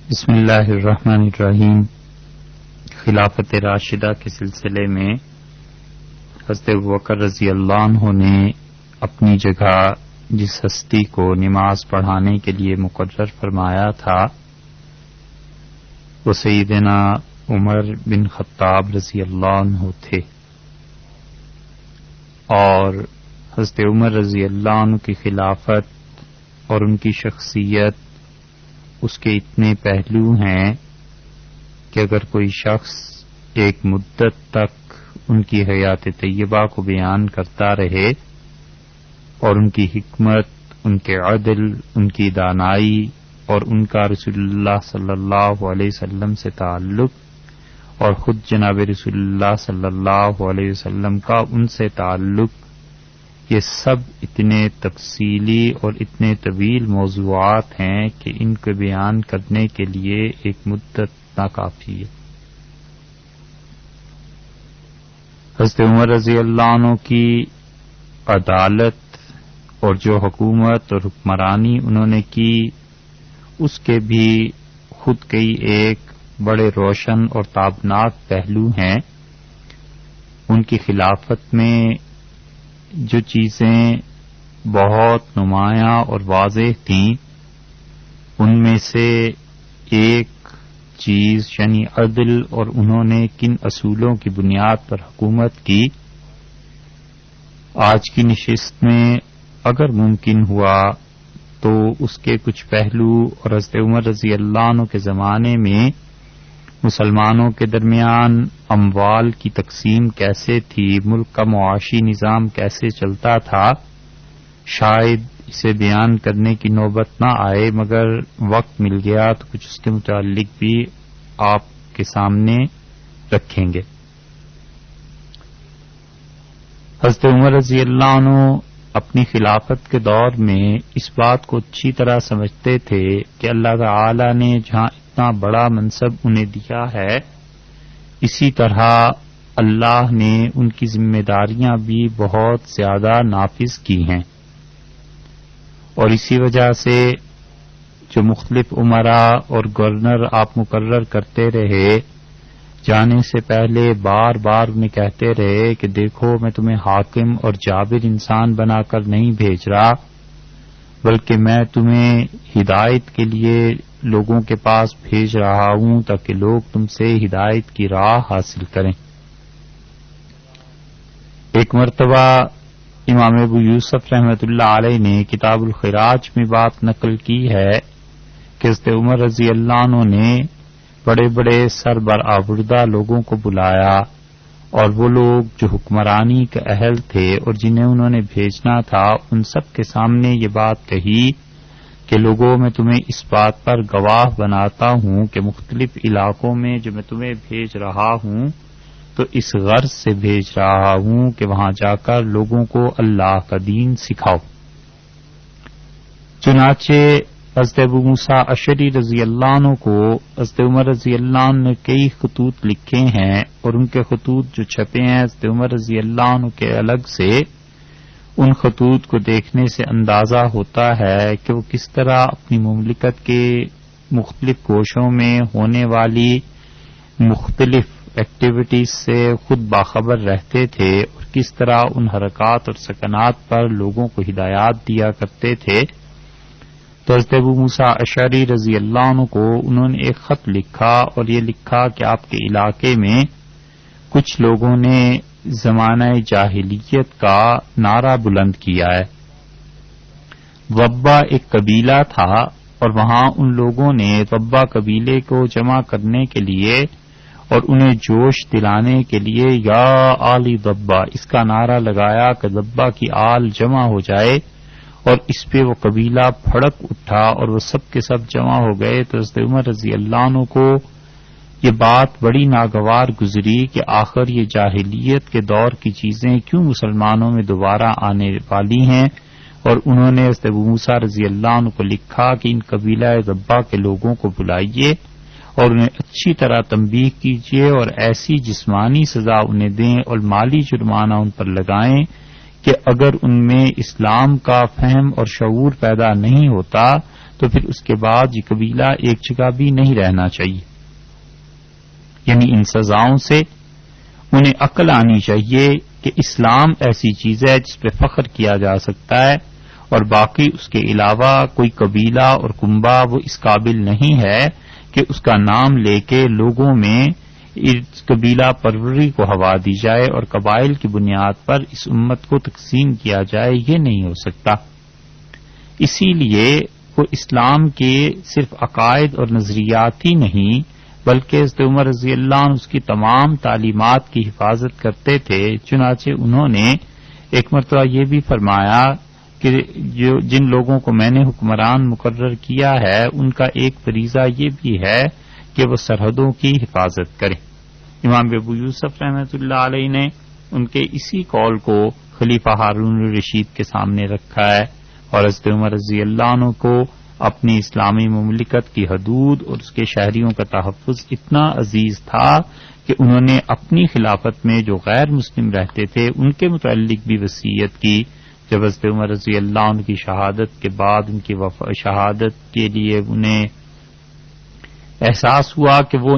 بسم اللہ الرحمن الرحیم۔ خلافت راشدہ کے سلسلے میں حضرت ابوبکر رضی اللہ عنہ نے اپنی جگہ جس ہستی کو نماز پڑھانے کے لیے مقرر فرمایا تھا وہ سیدنا عمر بن خطاب رضی اللہ عنہ تھے، اور حضرت عمر رضی اللہ عنہ کی خلافت اور ان کی شخصیت اس کے اتنے پہلو ہیں کہ اگر کوئی شخص ایک مدت تک ان کی حیات طیبہ کو بیان کرتا رہے اور ان کی حکمت، ان کے عدل، ان کی دانائی اور ان کا رسول اللہ صلی اللہ علیہ وسلم سے تعلق اور خود جناب رسول اللہ صلی اللہ علیہ وسلم کا ان سے تعلق، یہ سب اتنے تفصیلی اور اتنے طویل موضوعات ہیں کہ ان کو بیان کرنے کے لیے ایک مدت ناکافی ہے۔ حضرت عمر رضی اللہ عنہ کی عدالت اور جو حکومت اور حکمرانی انہوں نے کی، اس کے بھی خود کئی ایک بڑے روشن اور تابناک پہلو ہیں۔ ان کی خلافت میں جو چیزیں بہت نمایاں اور واضح تھیں، ان میں سے ایک چیز یعنی عدل، اور انہوں نے کن اصولوں کی بنیاد پر حکومت کی۔ آج کی نشست میں اگر ممکن ہوا تو اس کے کچھ پہلو اور حضرت عمر رضی اللہ عنہ کے زمانے میں مسلمانوں کے درمیان اموال کی تقسیم کیسے تھی، ملک کا معاشی نظام کیسے چلتا تھا، شاید اسے بیان کرنے کی نوبت نہ آئے، مگر وقت مل گیا تو کچھ اس کے متعلق بھی آپ کے سامنے رکھیں گے۔ حضرت عمر رضی اللہ عنہ اپنی خلافت کے دور میں اس بات کو اچھی طرح سمجھتے تھے کہ اللہ تعالی نے جہاں اتنا بڑا منصب انہیں دیا ہے، اسی طرح اللہ نے ان کی ذمہ داریاں بھی بہت زیادہ نافذ کی ہیں، اور اسی وجہ سے جو مختلف امراء اور گورنر آپ مقرر کرتے رہے، جانے سے پہلے بار بار انہیں کہتے رہے کہ دیکھو میں تمہیں حاکم اور جابر انسان بنا کر نہیں بھیج رہا، بلکہ میں تمہیں ہدایت کے لیے لوگوں کے پاس بھیج رہا ہوں تاکہ لوگ تم سے ہدایت کی راہ حاصل کریں۔ ایک مرتبہ امام ابو یوسف رحمۃ اللہ علیہ نے کتاب الخراج میں بات نقل کی ہے کہ حضرت عمر رضی اللہ عنہ نے بڑے بڑے سربرآوردہ لوگوں کو بلایا، اور وہ لوگ جو حکمرانی کے اہل تھے اور جنہیں انہوں نے بھیجنا تھا، ان سب کے سامنے یہ بات کہی کہ لوگوں میں تمہیں اس بات پر گواہ بناتا ہوں کہ مختلف علاقوں میں جو میں تمہیں بھیج رہا ہوں تو اس غرض سے بھیج رہا ہوں کہ وہاں جا کر لوگوں کو اللہ کا دین سکھاؤ۔ چنانچہ حضرت ابو موسیٰ اشعری رضی اللہ عنہ کو حضرت عمر رضی اللہ عنہ نے کئی خطوط لکھے ہیں، اور ان کے خطوط جو چھپے ہیں حضرت عمر رضی اللہ عنہ کے الگ سے، ان خطوط کو دیکھنے سے اندازہ ہوتا ہے کہ وہ کس طرح اپنی مملکت کے مختلف گوشوں میں ہونے والی مختلف ایکٹیویٹیز سے خود باخبر رہتے تھے، اور کس طرح ان حرکات اور سکنات پر لوگوں کو ہدایات دیا کرتے تھے۔ تو حضرت ابو موسیٰ اشعری رضی اللہ عنہ کو انہوں نے ایک خط لکھا، اور یہ لکھا کہ آپ کے علاقے میں کچھ لوگوں نے زمانہ جاہلیت کا نعرہ بلند کیا ہے۔ وبا ایک قبیلہ تھا، اور وہاں ان لوگوں نے وبا قبیلے کو جمع کرنے کے لیے اور انہیں جوش دلانے کے لیے یا آل وبا اس کا نعرہ لگایا کہ وبا کی آل جمع ہو جائے، اور اس پہ وہ قبیلہ بھڑک اٹھا اور وہ سب کے سب جمع ہو گئے۔ تو حضرت عمر رضی اللہ عنہ کو یہ بات بڑی ناگوار گزری کہ آخر یہ جاہلیت کے دور کی چیزیں کیوں مسلمانوں میں دوبارہ آنے والی ہیں، اور انہوں نے حضرت ابو موسیٰ رضی اللہ عنہ کو لکھا کہ ان قبیلہ ربا کے لوگوں کو بلائیے اور انہیں اچھی طرح تنبیہ کیجیے، اور ایسی جسمانی سزا انہیں دیں اور مالی جرمانہ ان پر لگائیں کہ اگر ان میں اسلام کا فہم اور شعور پیدا نہیں ہوتا تو پھر اس کے بعد یہ قبیلہ ایک جگہ بھی نہیں رہنا چاہیے. یعنی ان سزاؤں سے انہیں عقل آنی چاہیے کہ اسلام ایسی چیز ہے جس پہ فخر کیا جا سکتا ہے، اور باقی اس کے علاوہ کوئی قبیلہ اور کنبہ وہ اس قابل نہیں ہے کہ اس کا نام لے کے لوگوں میں اس قبیلہ پروری کو ہوا دی جائے اور قبائل کی بنیاد پر اس امت کو تقسیم کیا جائے. یہ نہیں ہو سکتا. اسی لیے وہ اسلام کے صرف عقائد اور نظریات ہی نہیں بلکہ حضرت عمر رضی اللہ عنہ اس کی تمام تعلیمات کی حفاظت کرتے تھے. چنانچہ انہوں نے ایک مرتبہ یہ بھی فرمایا کہ جن لوگوں کو میں نے حکمران مقرر کیا ہے ان کا ایک فریضہ یہ بھی ہے کہ وہ سرحدوں کی حفاظت کریں. امام ابو یوسف رحمۃ اللہ علیہ نے ان کے اسی قول کو خلیفہ ہارون الرشید کے سامنے رکھا ہے، اور حضرت عمر رضی اللہ عنہ کو اپنی اسلامی مملکت کی حدود اور اس کے شہریوں کا تحفظ اتنا عزیز تھا کہ انہوں نے اپنی خلافت میں جو غیر مسلم رہتے تھے ان کے متعلق بھی وصیت کی. جب حضرت عمر رضی اللہ عنہ کی شہادت کے بعد ان کی شہادت کے لیے انہیں احساس ہوا کہ وہ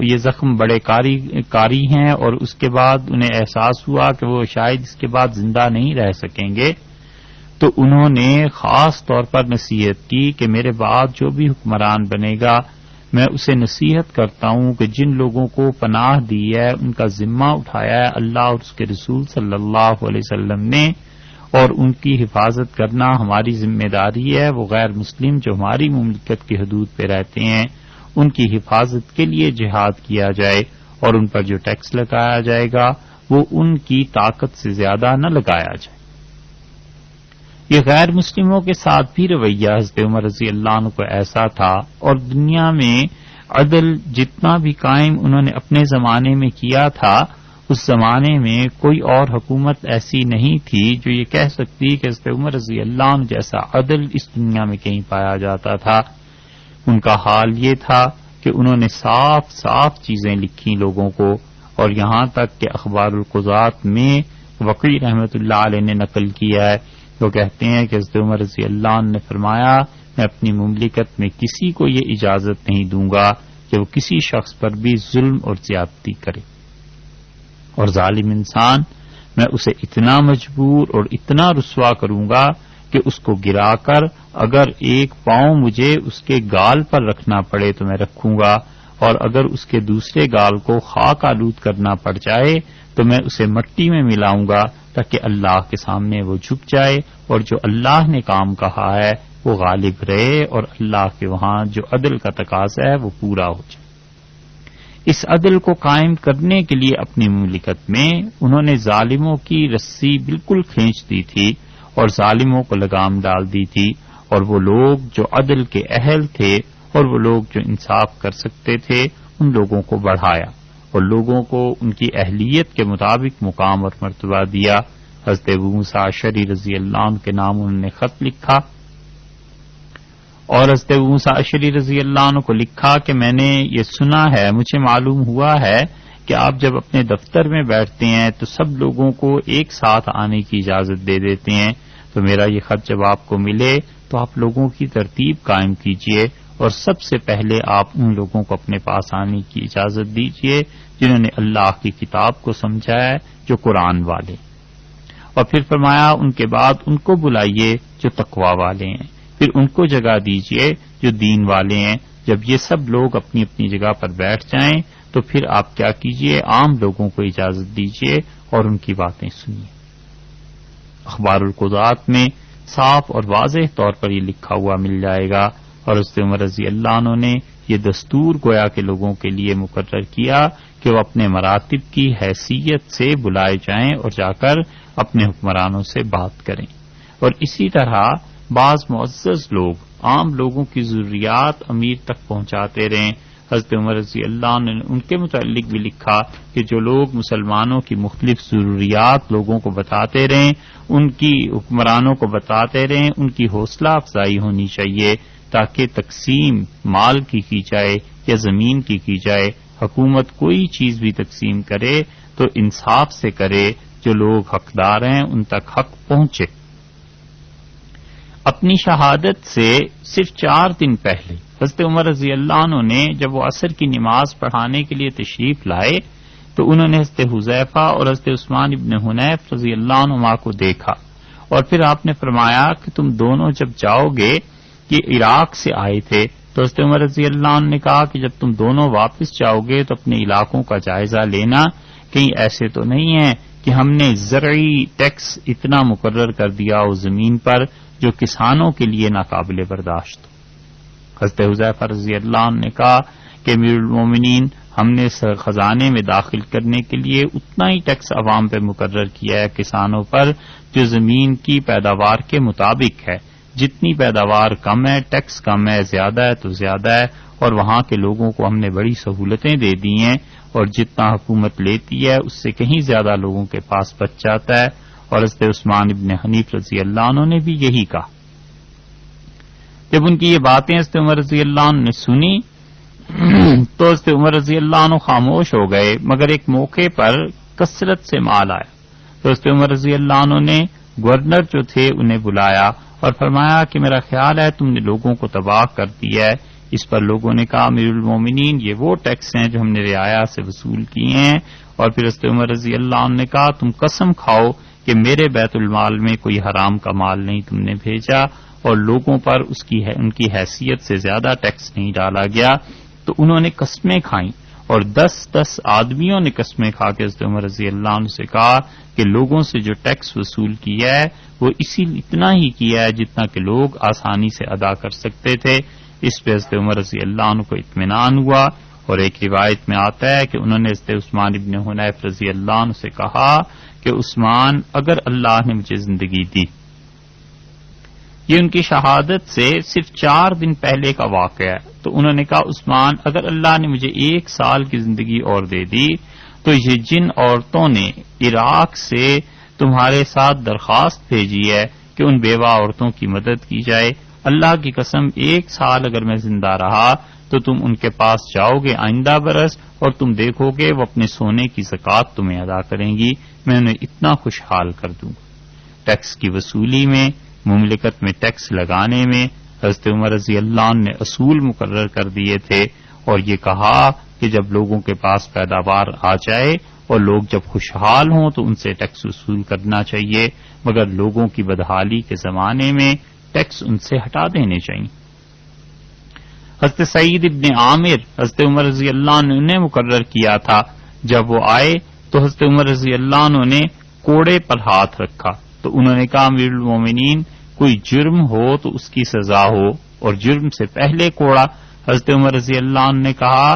یہ زخم بڑے کاری ہیں، اور اس کے بعد انہیں احساس ہوا کہ وہ شاید اس کے بعد زندہ نہیں رہ سکیں گے، تو انہوں نے خاص طور پر نصیحت کی کہ میرے بعد جو بھی حکمران بنے گا میں اسے نصیحت کرتا ہوں کہ جن لوگوں کو پناہ دی ہے ان کا ذمہ اٹھایا ہے اللہ اور اس کے رسول صلی اللہ علیہ وسلم نے، اور ان کی حفاظت کرنا ہماری ذمہ داری ہے. وہ غیر مسلم جو ہماری مملکت کی حدود پہ رہتے ہیں ان کی حفاظت کے لیے جہاد کیا جائے، اور ان پر جو ٹیکس لگایا جائے گا وہ ان کی طاقت سے زیادہ نہ لگایا جائے. یہ غیر مسلموں کے ساتھ بھی رویہ حضرت عمر رضی اللہ عنہ کو ایسا تھا، اور دنیا میں عدل جتنا بھی قائم انہوں نے اپنے زمانے میں کیا تھا اس زمانے میں کوئی اور حکومت ایسی نہیں تھی جو یہ کہہ سکتی کہ حضرت عمر رضی اللہ عنہ جیسا عدل اس دنیا میں کہیں پایا جاتا تھا. ان کا حال یہ تھا کہ انہوں نے صاف صاف چیزیں لکھی لوگوں کو، اور یہاں تک کہ اخبار القضات میں وقی رحمت اللہ علیہ نے نقل کیا ہے. وہ کہتے ہیں کہ حضرت عمر رضی اللہ عنہ نے فرمایا میں اپنی مملکت میں کسی کو یہ اجازت نہیں دوں گا کہ وہ کسی شخص پر بھی ظلم اور زیادتی کرے، اور ظالم انسان میں اسے اتنا مجبور اور اتنا رسوا کروں گا کہ اس کو گرا کر اگر ایک پاؤں مجھے اس کے گال پر رکھنا پڑے تو میں رکھوں گا، اور اگر اس کے دوسرے گال کو خاک آلود کرنا پڑ جائے تو میں اسے مٹی میں ملاؤں گا تاکہ اللہ کے سامنے وہ جھک جائے، اور جو اللہ نے کام کہا ہے وہ غالب رہے، اور اللہ کے وہاں جو عدل کا تقاضا ہے وہ پورا ہو جائے. اس عدل کو قائم کرنے کے لیے اپنی مملکت میں انہوں نے ظالموں کی رسی بالکل کھینچ دی تھی اور ظالموں کو لگام ڈال دی تھی، اور وہ لوگ جو عدل کے اہل تھے اور وہ لوگ جو انصاف کر سکتے تھے ان لوگوں کو بڑھایا اور لوگوں کو ان کی اہلیت کے مطابق مقام اور مرتبہ دیا. حضرت ابو موسیٰ اشعری رضی اللہ عنہ کے نام انہوں نے خط لکھا، اور حضرت ابو موسیٰ اشعری رضی اللہ عنہ کو لکھا کہ میں نے یہ سنا ہے، مجھے معلوم ہوا ہے کہ آپ جب اپنے دفتر میں بیٹھتے ہیں تو سب لوگوں کو ایک ساتھ آنے کی اجازت دے دیتے ہیں، تو میرا یہ خط جب آپ کو ملے تو آپ لوگوں کی ترتیب قائم کیجئے اور سب سے پہلے آپ ان لوگوں کو اپنے پاس آنے کی اجازت دیجئے جنہوں نے اللہ کی کتاب کو سمجھا ہے، جو قرآن والے، اور پھر فرمایا ان کے بعد ان کو بلائیے جو تقوی والے ہیں، پھر ان کو جگہ دیجئے جو دین والے ہیں. جب یہ سب لوگ اپنی اپنی جگہ پر بیٹھ جائیں تو پھر آپ کیا کیجئے، عام لوگوں کو اجازت دیجئے اور ان کی باتیں سنیے. اخبار القضات میں صاف اور واضح طور پر یہ لکھا ہوا مل جائے گا، اور حضرت عمر رضی اللہ عنہ نے یہ دستور گویا کے لوگوں کے لیے مقرر کیا کہ وہ اپنے مراتب کی حیثیت سے بلائے جائیں اور جا کر اپنے حکمرانوں سے بات کریں. اور اسی طرح بعض معزز لوگ عام لوگوں کی ضروریات امیر تک پہنچاتے رہیں. حضرت عمر رضی اللہ عنہ نے ان کے متعلق بھی لکھا کہ جو لوگ مسلمانوں کی مختلف ضروریات لوگوں کو بتاتے رہیں، ان کی حکمرانوں کو بتاتے رہیں، ان کی حوصلہ افزائی ہونی چاہیے تاکہ تقسیم مال کی جائے یا زمین کی جائے. حکومت کوئی چیز بھی تقسیم کرے تو انصاف سے کرے، جو لوگ حقدار ہیں ان تک حق پہنچے. اپنی شہادت سے صرف 4 دن پہلے حضرت عمر رضی اللہ عنہ نے جب وہ عصر کی نماز پڑھانے کے لیے تشریف لائے تو انہوں نے حضرت حذیفہ اور حضرت عثمان ابن حنیف رضی اللہ عنہما کو دیکھا، اور پھر آپ نے فرمایا کہ تم دونوں جب جاؤ گے، یہ عراق سے آئے تھے، تو حضرت عمر رضی اللہ عنہ نے کہا کہ جب تم دونوں واپس جاؤ گے تو اپنے علاقوں کا جائزہ لینا، کہیں ایسے تو نہیں ہے کہ ہم نے زرعی ٹیکس اتنا مقرر کر دیا اس زمین پر جو کسانوں کے لیے ناقابل برداشت ہو۔ حضرت حذیفہ رضی اللہ عنہ نے کہا کہ امیر المومنین، ہم نے خزانے میں داخل کرنے کے لیے اتنا ہی ٹیکس عوام پہ مقرر کیا ہے کسانوں پر جو زمین کی پیداوار کے مطابق ہے، جتنی پیداوار کم ہے ٹیکس کم ہے، زیادہ ہے تو زیادہ ہے، اور وہاں کے لوگوں کو ہم نے بڑی سہولتیں دے دی ہیں، اور جتنا حکومت لیتی ہے اس سے کہیں زیادہ لوگوں کے پاس بچ جاتا ہے۔ اور حضرت عثمان ابن حنیف رضی اللہ عنہ نے بھی یہی کہا۔ جب ان کی یہ باتیں حضرت عمر رضی اللہ عنہ نے سنی تو حضرت عمر رضی اللہ عنہ خاموش ہو گئے، مگر ایک موقع پر کثرت سے مال آیا تو حضرت عمر رضی اللہ عنہ نے گورنر جو تھے انہیں بلایا اور فرمایا کہ میرا خیال ہے تم نے لوگوں کو تباہ کر دیا ہے۔ اس پر لوگوں نے کہا امیر المومنین، یہ وہ ٹیکس ہیں جو ہم نے رعایا سے وصول کیے ہیں۔ اور پھر حضرت عمر رضی اللہ عنہ نے کہا تم قسم کھاؤ کہ میرے بیت المال میں کوئی حرام کا مال نہیں تم نے بھیجا، اور لوگوں پر ان کی حیثیت سے زیادہ ٹیکس نہیں ڈالا گیا۔ تو انہوں نے قسمیں کھائیں، اور 10 آدمیوں نے قسمیں کھا کے حضرت عمر رضی اللہ عنہ سے کہا کہ لوگوں سے جو ٹیکس وصول کیا ہے وہ اتنا ہی کیا ہے جتنا کہ لوگ آسانی سے ادا کر سکتے تھے۔ اس پہ حضرت عمر رضی اللہ عنہ کو اطمینان ہوا، اور ایک روایت میں آتا ہے کہ انہوں نے حضرت عثمان ابن حنیف رضی اللہ عنہ سے کہا کہ عثمان، اگر اللہ نے مجھے زندگی دی، یہ ان کی شہادت سے صرف 4 دن پہلے کا واقعہ ہے، تو انہوں نے کہا عثمان، اگر اللہ نے مجھے 1 سال کی زندگی اور دے دی تو یہ جن عورتوں نے عراق سے تمہارے ساتھ درخواست بھیجی ہے کہ ان بیوہ عورتوں کی مدد کی جائے، اللہ کی قسم 1 سال اگر میں زندہ رہا تو تم ان کے پاس جاؤ گے آئندہ برس اور تم دیکھو گے وہ اپنے سونے کی زکوٰۃ تمہیں ادا کریں گی، میں انہیں اتنا خوشحال کر دوں گا۔ ٹیکس کی وصولی میں، مملکت میں ٹیکس لگانے میں حضرت عمر رضی اللہ عنہ نے اصول مقرر کر دیے تھے، اور یہ کہا کہ جب لوگوں کے پاس پیداوار آ جائے اور لوگ جب خوشحال ہوں تو ان سے ٹیکس وصول کرنا چاہیے، مگر لوگوں کی بدحالی کے زمانے میں ٹیکس ان سے ہٹا دینے چاہیے۔ حضرت سعید ابن عامر حضرت عمر رضی اللہ عنہ نے مقرر کیا تھا، جب وہ آئے تو حضرت عمر رضی اللہ عنہ نے کوڑے پر ہاتھ رکھا، تو انہوں نے کہا امیر المومنین، کوئی جرم ہو تو اس کی سزا ہو، اور جرم سے پہلے کوڑا۔ حضرت عمر رضی اللہ عنہ نے کہا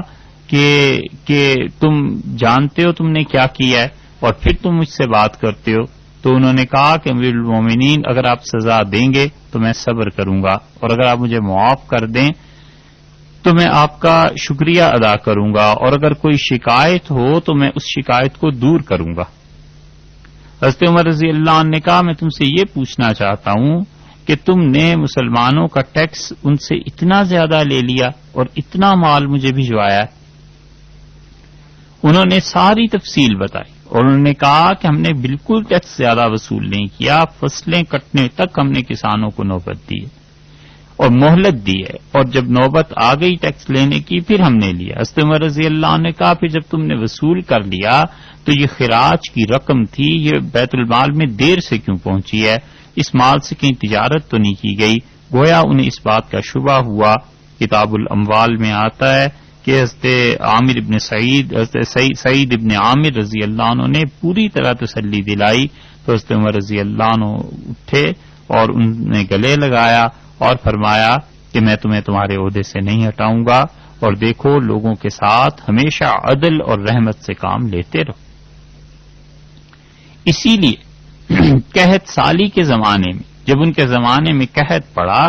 کہ تم جانتے ہو تم نے کیا کیا ہے اور پھر تم مجھ سے بات کرتے ہو؟ تو انہوں نے کہا کہ امیر المومنین، اگر آپ سزا دیں گے تو میں صبر کروں گا، اور اگر آپ مجھے معاف کر دیں تو میں آپ کا شکریہ ادا کروں گا، اور اگر کوئی شکایت ہو تو میں اس شکایت کو دور کروں گا۔ حضرت عمر رضی اللہ عنہ نے کہا میں تم سے یہ پوچھنا چاہتا ہوں کہ تم نے مسلمانوں کا ٹیکس ان سے اتنا زیادہ لے لیا اور اتنا مال مجھے بھجوایا ہے؟ انہوں نے ساری تفصیل بتائی، اور انہوں نے کہا کہ ہم نے بالکل ٹیکس زیادہ وصول نہیں کیا، فصلیں کٹنے تک ہم نے کسانوں کو نوبت دی ہے اور مہلت دی ہے، اور جب نوبت آ گئی ٹیکس لینے کی پھر ہم نے لیا۔ حضرت عمر رضی اللہ عنہ نے کہا پھر جب تم نے وصول کر لیا تو یہ خراج کی رقم تھی، یہ بیت المال میں دیر سے کیوں پہنچی ہے؟ اس مال سے کہیں تجارت تو نہیں کی گئی؟ گویا انہیں اس بات کا شبہ ہوا۔ کتاب الاموال میں آتا ہے کہ حضرت سعید ابن عامر رضی اللہ عنہ نے پوری طرح تسلی دلائی، تو حضرت عمر رضی اللہ عنہ اٹھے اور انہوں نے گلے لگایا اور فرمایا کہ میں تمہیں تمہارے عہدے سے نہیں ہٹاؤں گا، اور دیکھو لوگوں کے ساتھ ہمیشہ عدل اور رحمت سے کام لیتے رہو۔ اسی لیے قحط سالی کے زمانے میں جب ان کے زمانے میں قحط پڑا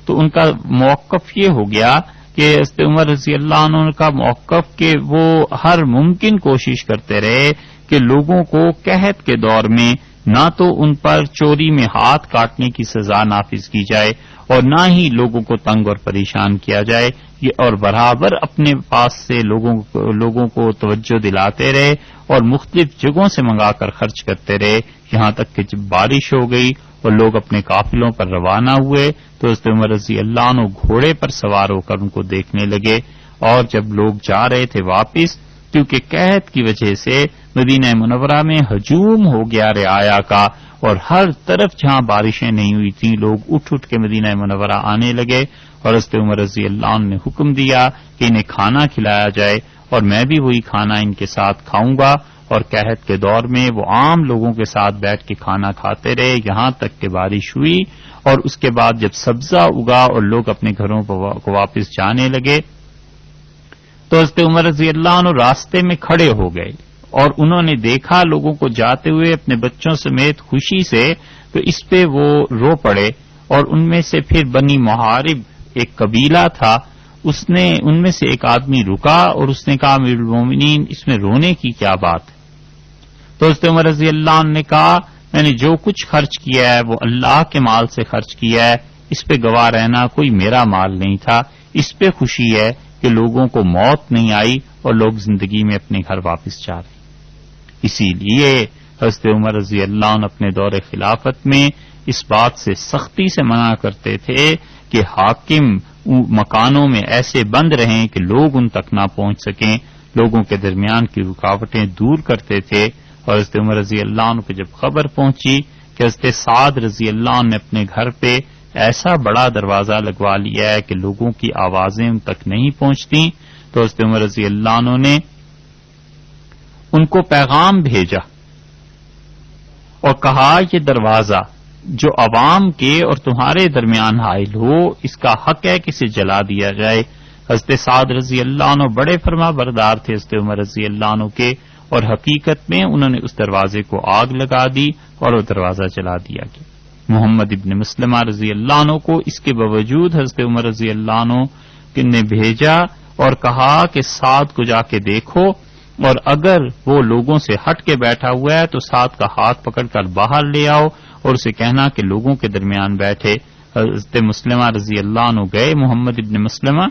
تو ان کا موقف یہ ہو گیا کہ حضرت عمر رضی اللہ عنہ کا موقف کہ وہ ہر ممکن کوشش کرتے رہے کہ لوگوں کو قحط کے دور میں نہ تو ان پر چوری میں ہاتھ کاٹنے کی سزا نافذ کی جائے اور نہ ہی لوگوں کو تنگ اور پریشان کیا جائے، اور برابر اپنے پاس سے لوگوں کو توجہ دلاتے رہے اور مختلف جگہوں سے منگا کر خرچ کرتے رہے، یہاں تک کہ جب بارش ہو گئی اور لوگ اپنے قافلوں پر روانہ ہوئے تو حضرت عمر رضی اللہ عنہ گھوڑے پر سوار ہو کر ان کو دیکھنے لگے، اور جب لوگ جا رہے تھے واپس، کیونکہ قحط کی وجہ سے مدینہ منورہ میں ہجوم ہو گیا رعایا کا، اور ہر طرف جہاں بارشیں نہیں ہوئی تھیں لوگ اٹھ اٹھ کے مدینہ منورہ آنے لگے، اور حضرت عمر رضی اللہ عنہ نے حکم دیا کہ انہیں کھانا کھلایا جائے، اور میں بھی وہی کھانا ان کے ساتھ کھاؤں گا، اور قحط کے دور میں وہ عام لوگوں کے ساتھ بیٹھ کے کھانا کھاتے رہے یہاں تک کہ بارش ہوئی، اور اس کے بعد جب سبزہ اگا اور لوگ اپنے گھروں کو واپس جانے لگے تو حضرت عمر رضی اللہ عنہ راستے میں کھڑے ہو گئے، اور انہوں نے دیکھا لوگوں کو جاتے ہوئے اپنے بچوں سمیت خوشی سے، تو اس پہ وہ رو پڑے، اور ان میں سے پھر بنی محارب ایک قبیلہ تھا، ان میں سے ایک آدمی رکا اور اس نے کہا امیر المومنین اس میں رونے کی کیا بات ہے؟ تو حضرت عمر رضی اللہ عنہ نے کہا میں نے جو کچھ خرچ کیا ہے وہ اللہ کے مال سے خرچ کیا ہے، اس پہ گواہ رہنا کوئی میرا مال نہیں تھا، اس پہ خوشی ہے کہ لوگوں کو موت نہیں آئی اور لوگ زندگی میں اپنے گھر واپس جا رہے۔ اسی لیے حضرت عمر رضی اللہ عنہ اپنے دور خلافت میں اس بات سے سختی سے منع کرتے تھے کہ حاکم مکانوں میں ایسے بند رہیں کہ لوگ ان تک نہ پہنچ سکیں، لوگوں کے درمیان کی رکاوٹیں دور کرتے تھے۔ اور حضرت عمر رضی اللہ عنہ کو جب خبر پہنچی کہ حضرت سعد رضی اللہ عنہ نے اپنے گھر پہ ایسا بڑا دروازہ لگوا لیا ہے کہ لوگوں کی آوازیں ان تک نہیں پہنچتی، تو حضرت عمر رضی اللہ عنہ نے ان کو پیغام بھیجا اور کہا یہ دروازہ جو عوام کے اور تمہارے درمیان حائل ہو اس کا حق ہے کہ اسے جلا دیا جائے۔ حضرت سعد رضی اللہ عنہ بڑے فرما بردار تھے حضرت عمر رضی اللہ عنہ کے، اور حقیقت میں انہوں نے اس دروازے کو آگ لگا دی اور وہ دروازہ جلا دیا گیا۔ محمد ابن مسلمہ رضی اللہ عنہ کو اس کے باوجود حضرت عمر رضی اللہ عنہ نے بھیجا اور کہا کہ سعد کو جا کے دیکھو، اور اگر وہ لوگوں سے ہٹ کے بیٹھا ہوا ہے تو سعد کا ہاتھ پکڑ کر باہر لے آؤ اور اسے کہنا کہ لوگوں کے درمیان بیٹھے۔ حضرت مسلمہ رضی اللہ عنہ گئے، محمد ابن مسلمہ،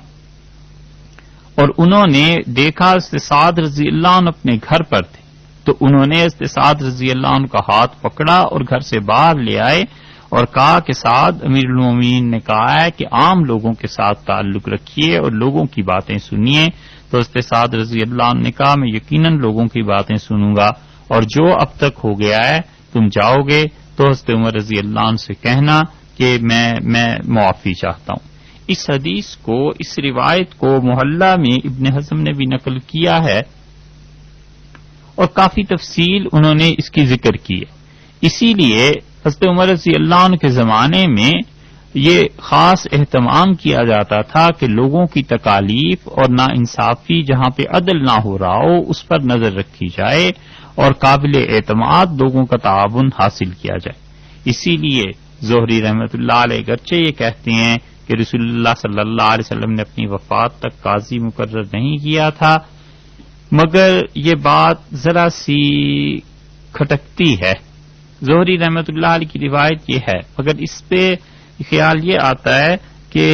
اور انہوں نے دیکھا حضرت سعد رضی اللہ عنہ اپنے گھر پر تھے، تو انہوں نے حضرت سعد رضی اللہ عنہ کا ہاتھ پکڑا اور گھر سے باہر لے آئے اور کہا کہ سعد امیر المومنین نے کہا ہے کہ عام لوگوں کے ساتھ تعلق رکھیے اور لوگوں کی باتیں سنیے۔ تو حضرت سعد رضی اللہ عنہ نے کہا میں یقیناً لوگوں کی باتیں سنوں گا، اور جو اب تک ہو گیا ہے تم جاؤ گے تو حضرت عمر رضی اللہ عنہ سے کہنا کہ میں معافی چاہتا ہوں۔ اس حدیث کو، اس روایت کو محلہ میں ابن حزم نے بھی نقل کیا ہے اور کافی تفصیل انہوں نے اس کی ذکر کی ہے۔ اسی لیے حضرت عمر رضی اللہ عنہ کے زمانے میں یہ خاص اہتمام کیا جاتا تھا کہ لوگوں کی تکالیف اور ناانصافی جہاں پہ عدل نہ ہو رہا ہو اس پر نظر رکھی جائے اور قابل اعتماد لوگوں کا تعاون حاصل کیا جائے۔ اسی لیے زہری رحمۃ اللہ علیہ گرچہ یہ کہتے ہیں کہ رسول اللہ صلی اللہ علیہ وسلم نے اپنی وفات تک قاضی مقرر نہیں کیا تھا، مگر یہ بات ذرا سی کھٹکتی ہے۔ زہری رحمۃ اللہ علیہ کی روایت یہ ہے، مگر اس پہ خیال یہ آتا ہے کہ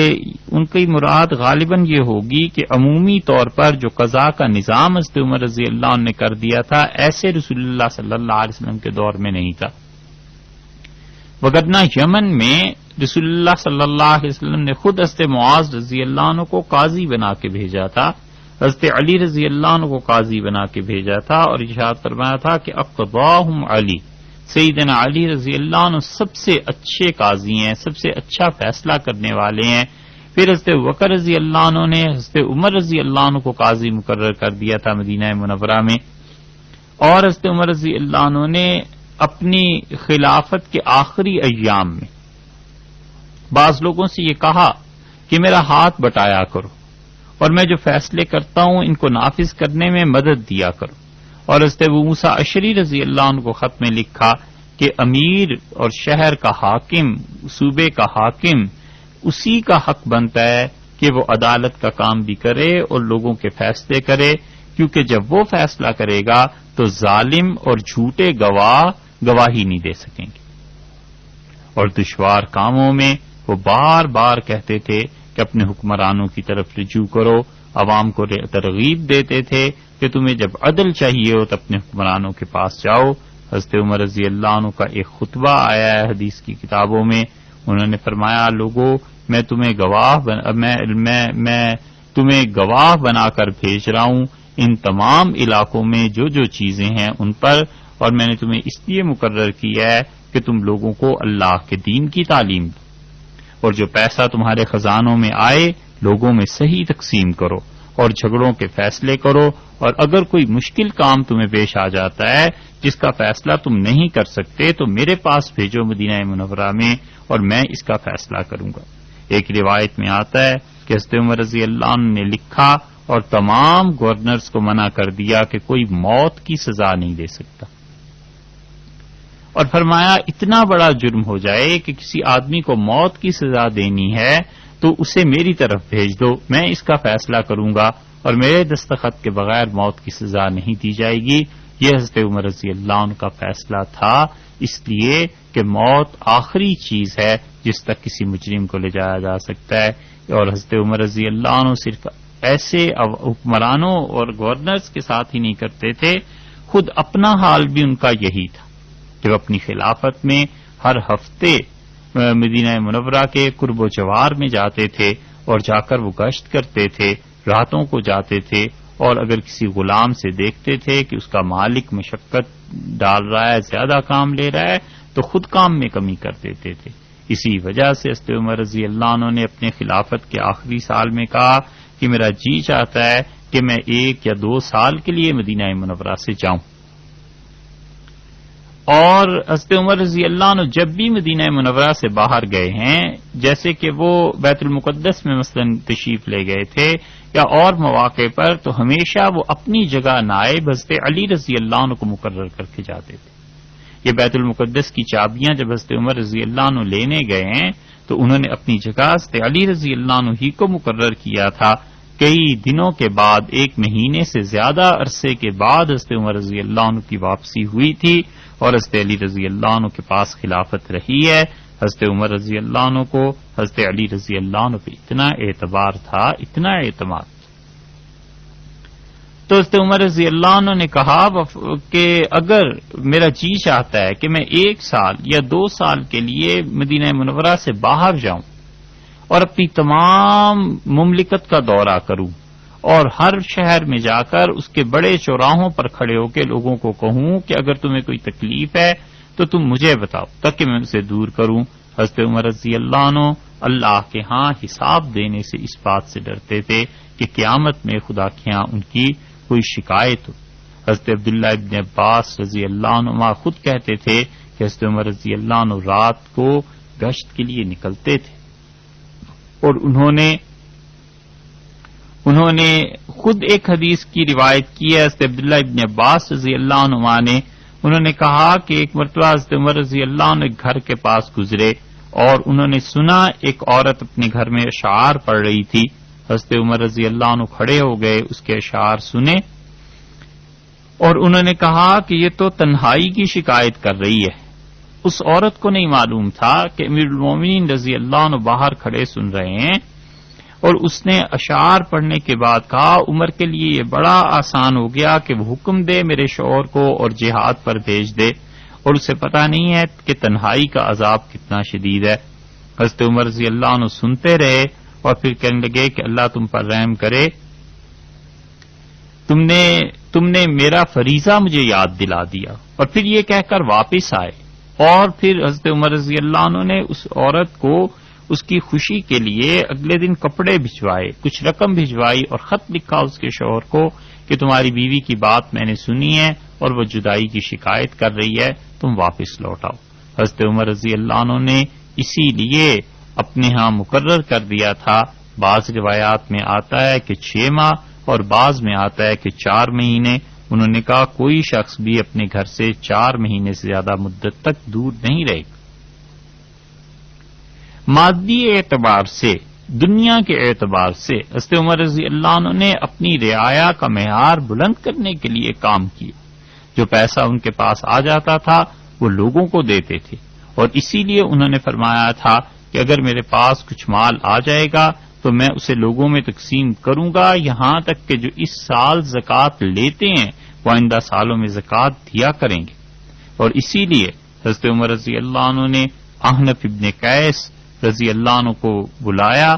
ان کی مراد غالباً یہ ہوگی کہ عمومی طور پر جو قضاء کا نظام حضرت عمر رضی اللہ عنہ نے کر دیا تھا ایسے رسول اللہ صلی اللہ علیہ وسلم کے دور میں نہیں تھا، وگرنہ یمن میں رسول اللہ صلی اللہ علیہ وسلم نے خود حضرت معاذ رضی اللہ عنہ کو قاضی بنا کے بھیجا تھا، حضرت علی رضی اللہ عنہ کو قاضی بنا کے بھیجا تھا، اور ارشاد فرمایا تھا کہ اقضاہم علی، سیدنا علی رضی اللہ عنہ سب سے اچھے قاضی ہیں، سب سے اچھا فیصلہ کرنے والے ہیں۔ پھر حضرت بکر رضی اللہ عنہ نے حضرت عمر رضی اللہ عنہ کو قاضی مقرر کر دیا تھا مدینہ منورہ میں، اور حضرت عمر رضی اللہ عنہ نے اپنی خلافت کے آخری ایام میں بعض لوگوں سے یہ کہا کہ میرا ہاتھ بٹایا کرو اور میں جو فیصلے کرتا ہوں ان کو نافذ کرنے میں مدد دیا کرو، اور حضرت ابو موسیٰ اشعری رضی اللہ عنہ کو خط میں لکھا کہ امیر اور شہر کا حاکم، صوبے کا حاکم، اسی کا حق بنتا ہے کہ وہ عدالت کا کام بھی کرے اور لوگوں کے فیصلے کرے، کیونکہ جب وہ فیصلہ کرے گا تو ظالم اور جھوٹے گواہی نہیں دے سکیں گے۔ اور دشوار کاموں میں وہ بار بار کہتے تھے کہ اپنے حکمرانوں کی طرف رجوع کرو، عوام کو ترغیب دیتے تھے کہ تمہیں جب عدل چاہیے ہو تو اپنے حکمرانوں کے پاس جاؤ۔ حضرت عمر رضی اللہ عنہ کا ایک خطبہ آیا ہے حدیث کی کتابوں میں. انہوں نے فرمایا لوگوں میں تمہیں گواہ بنا کر بھیج رہا ہوں ان تمام علاقوں میں جو جو چیزیں ہیں ان پر، اور میں نے تمہیں اس لیے مقرر کیا ہے کہ تم لوگوں کو اللہ کے دین کی تعلیم دو، اور جو پیسہ تمہارے خزانوں میں آئے لوگوں میں صحیح تقسیم کرو اور جھگڑوں کے فیصلے کرو، اور اگر کوئی مشکل کام تمہیں پیش آ جاتا ہے جس کا فیصلہ تم نہیں کر سکتے تو میرے پاس بھیجو مدینہ منورہ میں اور میں اس کا فیصلہ کروں گا. ایک روایت میں آتا ہے کہ حضرت عمر رضی اللہ عنہ نے لکھا اور تمام گورنرز کو منع کر دیا کہ کوئی موت کی سزا نہیں دے سکتا، اور فرمایا اتنا بڑا جرم ہو جائے کہ کسی آدمی کو موت کی سزا دینی ہے تو اسے میری طرف بھیج دو، میں اس کا فیصلہ کروں گا اور میرے دستخط کے بغیر موت کی سزا نہیں دی جائے گی. یہ حضرت عمر رضی اللہ عنہ کا فیصلہ تھا، اس لیے کہ موت آخری چیز ہے جس تک کسی مجرم کو لے جایا جا سکتا ہے. اور حضرت عمر رضی اللہ عنہ صرف ایسے حکمرانوں اور گورنرز کے ساتھ ہی نہیں کرتے تھے، خود اپنا حال بھی ان کا یہی تھا کہ وہ اپنی خلافت میں ہر ہفتے مدینہ منورہ کے قرب و جوار میں جاتے تھے اور جا کر وہ گشت کرتے تھے، راتوں کو جاتے تھے، اور اگر کسی غلام سے دیکھتے تھے کہ اس کا مالک مشقت ڈال رہا ہے، زیادہ کام لے رہا ہے، تو خود کام میں کمی کر دیتے تھے. اسی وجہ سے حضرت عمر رضی اللہ عنہ نے اپنے خلافت کے آخری سال میں کہا کہ میرا جی چاہتا ہے کہ میں 1 یا 2 سال کے لیے مدینہ منورہ سے جاؤں. اور حضرت عمر رضی اللہ عنہ جب بھی مدینہ منورہ سے باہر گئے ہیں، جیسے کہ وہ بیت المقدس میں مثلا تشریف لے گئے تھے یا اور مواقع پر، تو ہمیشہ وہ اپنی جگہ نائب حضرت علی رضی اللہ عنہ کو مقرر کر کے جاتے تھے. یہ بیت المقدس کی چابیاں جب حضرت عمر رضی اللہ عنہ لینے گئے ہیں تو انہوں نے اپنی جگہ حضرت علی رضی اللہ عنہ ہی کو مقرر کیا تھا. کئی دنوں کے بعد، 1 مہینے سے زیادہ عرصے کے بعد حضرت عمر رضی اللہ عنہ کی واپسی ہوئی تھی اور حضرت علی رضی اللہ عنہ کے پاس خلافت رہی ہے. حضرت عمر رضی اللہ عنہ کو حضرت علی رضی اللہ عنہ پہ اتنا اعتبار تھا، اتنا اعتماد. تو حضرت عمر رضی اللہ عنہ نے کہا کہ اگر میرا جی چاہتا ہے کہ میں 1 سال یا 2 سال کے لیے مدینہ منورہ سے باہر جاؤں اور اپنی تمام مملکت کا دورہ کروں اور ہر شہر میں جا کر اس کے بڑے چوراہوں پر کھڑے ہو کے لوگوں کو کہوں کہ اگر تمہیں کوئی تکلیف ہے تو تم مجھے بتاؤ تاکہ میں اسے دور کروں. حضرت عمر رضی اللہ عنہ اللہ کے ہاں حساب دینے سے اس بات سے ڈرتے تھے کہ قیامت میں خدا کے ہاں ان کی کوئی شکایت ہو. حضرت عبداللہ ابن عباس رضی اللہ عنہ خود کہتے تھے کہ حضرت عمر رضی اللہ عنہ رات کو گشت کے لیے نکلتے تھے، اور انہوں نے خود ایک حدیث کی روایت کی ہے حضرت عبداللہ ابن عباس رضی اللہ عنہ نے. انہوں نے کہا کہ ایک مرتبہ حضرت عمر رضی اللہ عنہ ایک گھر کے پاس گزرے اور انہوں نے سنا ایک عورت اپنے گھر میں اشعار پڑھ رہی تھی. حضرت عمر رضی اللہ عنہ کھڑے ہو گئے، اس کے اشعار سنے اور انہوں نے کہا کہ یہ تو تنہائی کی شکایت کر رہی ہے. اس عورت کو نہیں معلوم تھا کہ امیر المومنین رضی اللہ عنہ باہر کھڑے سن رہے ہیں، اور اس نے اشعار پڑھنے کے بعد کہا عمر کے لیے یہ بڑا آسان ہو گیا کہ وہ حکم دے میرے شوہر کو اور جہاد پر بھیج دے، اور اسے پتہ نہیں ہے کہ تنہائی کا عذاب کتنا شدید ہے. حضرت عمر رضی اللہ عنہ سنتے رہے اور پھر کہنے لگے کہ اللہ تم پر رحم کرے، تم نے میرا فریضہ مجھے یاد دلا دیا. اور پھر یہ کہہ کر واپس آئے، اور پھر حضرت عمر رضی اللہ عنہ نے اس عورت کو اس کی خوشی کے لیے اگلے دن کپڑے بھجوائے، کچھ رقم بھجوائی اور خط لکھا اس کے شوہر کو کہ تمہاری بیوی کی بات میں نے سنی ہے اور وہ جدائی کی شکایت کر رہی ہے، تم واپس لوٹ آؤ. حضرت عمر رضی اللہ عنہ نے اسی لیے اپنے ہاں مقرر کر دیا تھا. بعض روایات میں آتا ہے کہ 6 ماہ اور بعض میں آتا ہے کہ 4 مہینے. انہوں نے کہا کوئی شخص بھی اپنے گھر سے 4 مہینے سے زیادہ مدت تک دور نہیں رہے گا. مادی اعتبار سے، دنیا کے اعتبار سے حضرت عمر رضی اللہ عنہ نے اپنی رعایا کا معیار بلند کرنے کے لیے کام کیا. جو پیسہ ان کے پاس آ جاتا تھا وہ لوگوں کو دیتے تھے، اور اسی لیے انہوں نے فرمایا تھا کہ اگر میرے پاس کچھ مال آ جائے گا تو میں اسے لوگوں میں تقسیم کروں گا، یہاں تک کہ جو اس سال زکوٰۃ لیتے ہیں وہ آئندہ سالوں میں زکوٰۃ دیا کریں گے. اور اسی لیے حضرت عمر رضی اللہ عنہ نے احنف ابن قیس رضی اللہ عنہ کو بلایا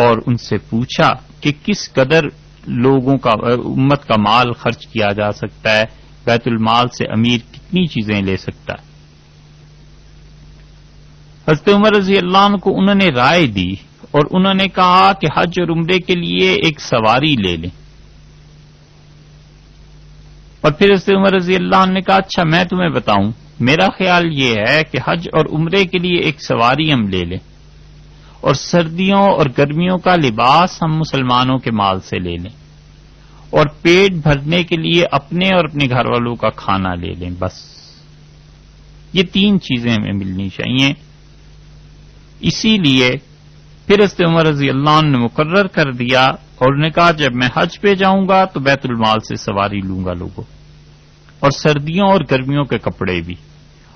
اور ان سے پوچھا کہ کس قدر لوگوں کا امت کا مال خرچ کیا جا سکتا ہے، بیت المال سے امیر کتنی چیزیں لے سکتا ہے۔ حضرت عمر رضی اللہ عنہ کو انہوں نے رائے دی اور انہوں نے کہا کہ حج اور عمرے کے لیے ایک سواری لے لیں، اور پھر حضرت عمر رضی اللہ عنہ نے کہا اچھا میں تمہیں بتاؤں، میرا خیال یہ ہے کہ حج اور عمرے کے لیے ایک سواری ہم لے لیں اور سردیوں اور گرمیوں کا لباس ہم مسلمانوں کے مال سے لے لیں اور پیٹ بھرنے کے لیے اپنے اور اپنے گھر والوں کا کھانا لے لیں، بس یہ 3 چیزیں ہمیں ملنی چاہیے۔ اسی لیے پھر حضرت عمر رضی اللہ عنہ نے مقرر کر دیا اور انہوں نے کہا جب میں حج پہ جاؤں گا تو بیت المال سے سواری لوں گا لوگوں، اور سردیوں اور گرمیوں کے کپڑے بھی،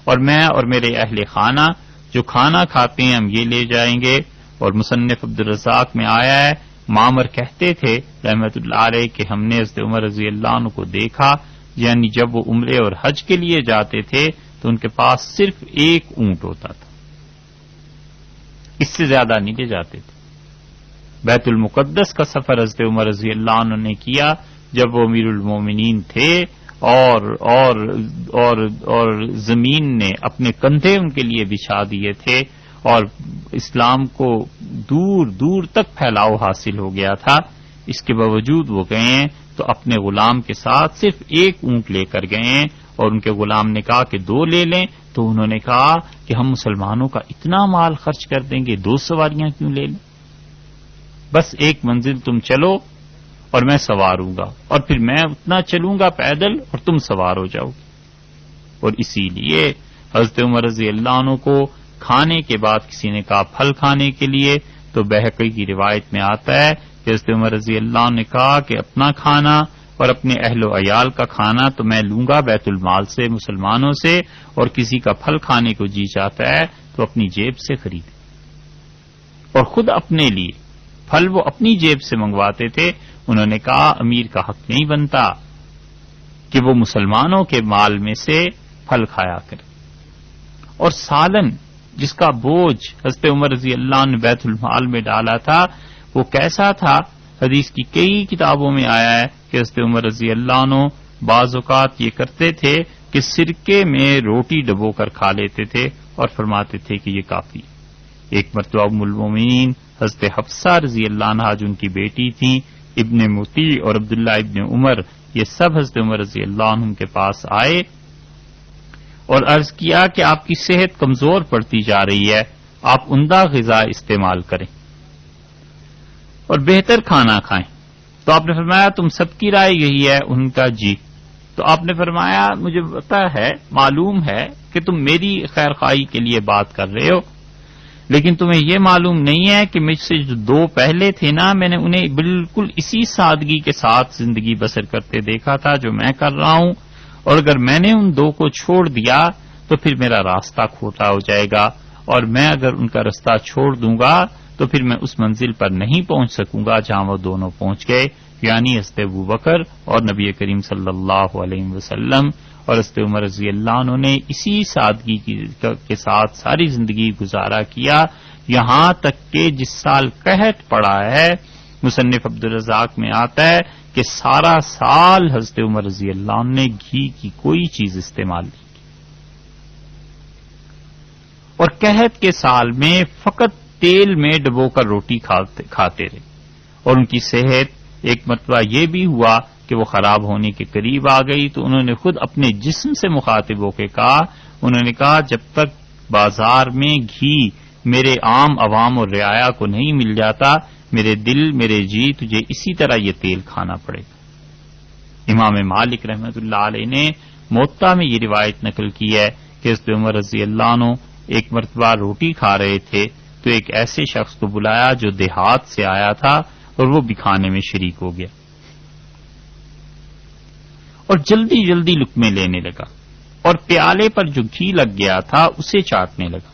اور میں اور میرے اہل خانہ جو کھانا کھاتے ہیں ہم یہ لے جائیں گے۔ اور مصنف عبدالرزاق میں آیا ہے معمر کہتے تھے رحمت اللہ علیہ کہ ہم نے حضرت عمر رضی اللہ عنہ کو دیکھا، یعنی جب وہ عمرے اور حج کے لیے جاتے تھے تو ان کے پاس صرف 1 اونٹ ہوتا تھا، اس سے زیادہ نہیں لے جاتے تھے۔ بیت المقدس کا سفر حضرت عمر رضی اللہ عنہ نے کیا جب وہ امیر المومنین تھے اور زمین نے اپنے کندھے ان کے لیے بچھا دیے تھے اور اسلام کو دور دور تک پھیلاؤ حاصل ہو گیا تھا، اس کے باوجود وہ گئے ہیں تو اپنے غلام کے ساتھ صرف 1 اونٹ لے کر گئے ہیں، اور ان کے غلام نے کہا کہ 2 لے لیں، تو انہوں نے کہا کہ ہم مسلمانوں کا اتنا مال خرچ کر دیں گے 2 سواریاں کیوں لے لیں، بس 1 منزل تم چلو اور میں سوار ہوں گا، اور پھر میں اتنا چلوں گا پیدل اور تم سوار ہو جاؤ گے۔ اور اسی لیے حضرت عمر رضی اللہ عنہ کو کھانے کے بعد کسی نے کہا پھل کھانے کے لیے، تو بہقی کی روایت میں آتا ہے کہ حضرت عمر رضی اللہ عنہ نے کہا کہ اپنا کھانا اور اپنے اہل و عیال کا کھانا تو میں لوں گا بیت المال سے مسلمانوں سے، اور کسی کا پھل کھانے کو جی چاہتا ہے تو اپنی جیب سے خریدے، اور خود اپنے لیے پھل وہ اپنی جیب سے منگواتے تھے۔ انہوں نے کہا امیر کا حق نہیں بنتا کہ وہ مسلمانوں کے مال میں سے پھل کھایا کرے۔ اور سالن جس کا بوجھ حضرت عمر رضی اللہ عنہ بیت المال میں ڈالا تھا وہ کیسا تھا، حدیث کی کئی کتابوں میں آیا ہے کہ حضرت عمر رضی اللہ عنہ بعض اوقات یہ کرتے تھے کہ سرکے میں روٹی ڈبو کر کھا لیتے تھے اور فرماتے تھے کہ یہ کافی۔ ایک مرتبہ ام المومنین حضرت حفصہ رضی اللہ عنہا جو ان کی بیٹی تھیں، ابن مطیع اور عبداللہ ابن عمر، یہ سب حضرت عمر رضی اللہ عنہ کے پاس آئے اور عرض کیا کہ آپ کی صحت کمزور پڑتی جا رہی ہے، آپ عمدہ غذا استعمال کریں اور بہتر کھانا کھائیں۔ تو آپ نے فرمایا تم سب کی رائے یہی ہے؟ ان کا جی۔ تو آپ نے فرمایا مجھے پتا ہے، معلوم ہے کہ تم میری خیر خواہی کے لیے بات کر رہے ہو، لیکن تمہیں یہ معلوم نہیں ہے کہ مجھ سے جو 2 پہلے تھے نا، میں نے انہیں بالکل اسی سادگی کے ساتھ زندگی بسر کرتے دیکھا تھا جو میں کر رہا ہوں، اور اگر میں نے ان 2 کو چھوڑ دیا تو پھر میرا راستہ کھوٹا ہو جائے گا، اور میں اگر ان کا راستہ چھوڑ دوں گا تو پھر میں اس منزل پر نہیں پہنچ سکوں گا جہاں وہ دونوں پہنچ گئے، یعنی حضرت ابوبکر اور نبی کریم صلی اللہ علیہ وسلم۔ اور حضرت عمر رضی اللہ عنہ نے اسی سادگی کے ساتھ ساری زندگی گزارا کیا، یہاں تک کہ جس سال قحط پڑا ہے، مصنف عبدالرزاق میں آتا ہے کہ سارا سال حضرت عمر رضی اللہ عنہ نے گھی کی کوئی چیز استعمال نہیں کی، اور قحط کے سال میں فقط تیل میں ڈبو کر روٹی کھاتے رہے، اور ان کی صحت ایک مرتبہ یہ بھی ہوا کہ وہ خراب ہونے کے قریب آ گئی، تو انہوں نے خود اپنے جسم سے مخاطب ہو کے کہا، انہوں نے کہا جب تک بازار میں گھی میرے عام عوام اور رعایا کو نہیں مل جاتا، میرے دل میرے جی تجھے اسی طرح یہ تیل کھانا پڑے گا۔ امام مالک رحمت اللہ علیہ نے موطا میں یہ روایت نقل کی ہے کہ حضرت عمر رضی اللہ عنہ ایک مرتبہ روٹی کھا رہے تھے تو ایک ایسے شخص کو بلایا جو دیہات سے آیا تھا، اور وہ بھی کھانے میں شریک ہو گیا اور جلدی جلدی لقمے لینے لگا، اور پیالے پر جو گھی لگ گیا تھا اسے چاٹنے لگا۔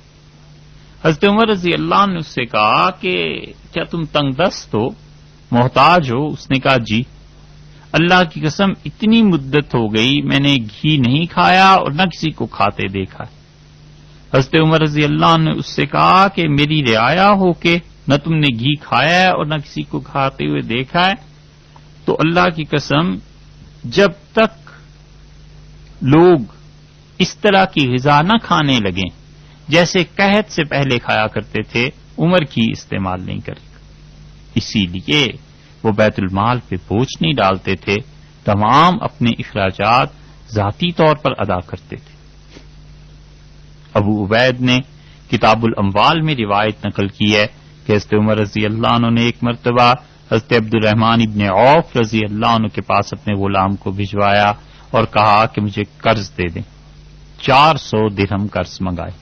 حضرت عمر رضی اللہ عنہ نے اس سے کہا کہ کیا تم تنگ دست ہو، محتاج ہو؟ اس نے کہا جی۔ اللہ کی قسم اتنی مدت ہو گئی میں نے گھی نہیں کھایا اور نہ کسی کو کھاتے دیکھا ہے۔ حضرت عمر رضی اللہ عنہ نے اس سے کہا کہ میری رعایا ہو کے نہ تم نے گھی کھایا ہے اور نہ کسی کو کھاتے ہوئے دیکھا ہے، تو اللہ کی قسم جب تک لوگ اس طرح کی غذا نہ کھانے لگیں جیسے قحط سے پہلے کھایا کرتے تھے، عمر کی استعمال نہیں کرے گا۔ اسی لیے وہ بیت المال پہ بوجھ نہیں ڈالتے تھے، تمام اپنے اخراجات ذاتی طور پر ادا کرتے تھے۔ ابو عبید نے کتاب الاموال میں روایت نقل کی ہے کہ حضرت عمر رضی اللہ عنہ نے ایک مرتبہ حضرت عبد الرحمن ابن عوف رضی اللہ عنہ کے پاس اپنے غلام کو بھجوایا اور کہا کہ مجھے قرض دے دیں۔ 400 درہم قرض منگائے۔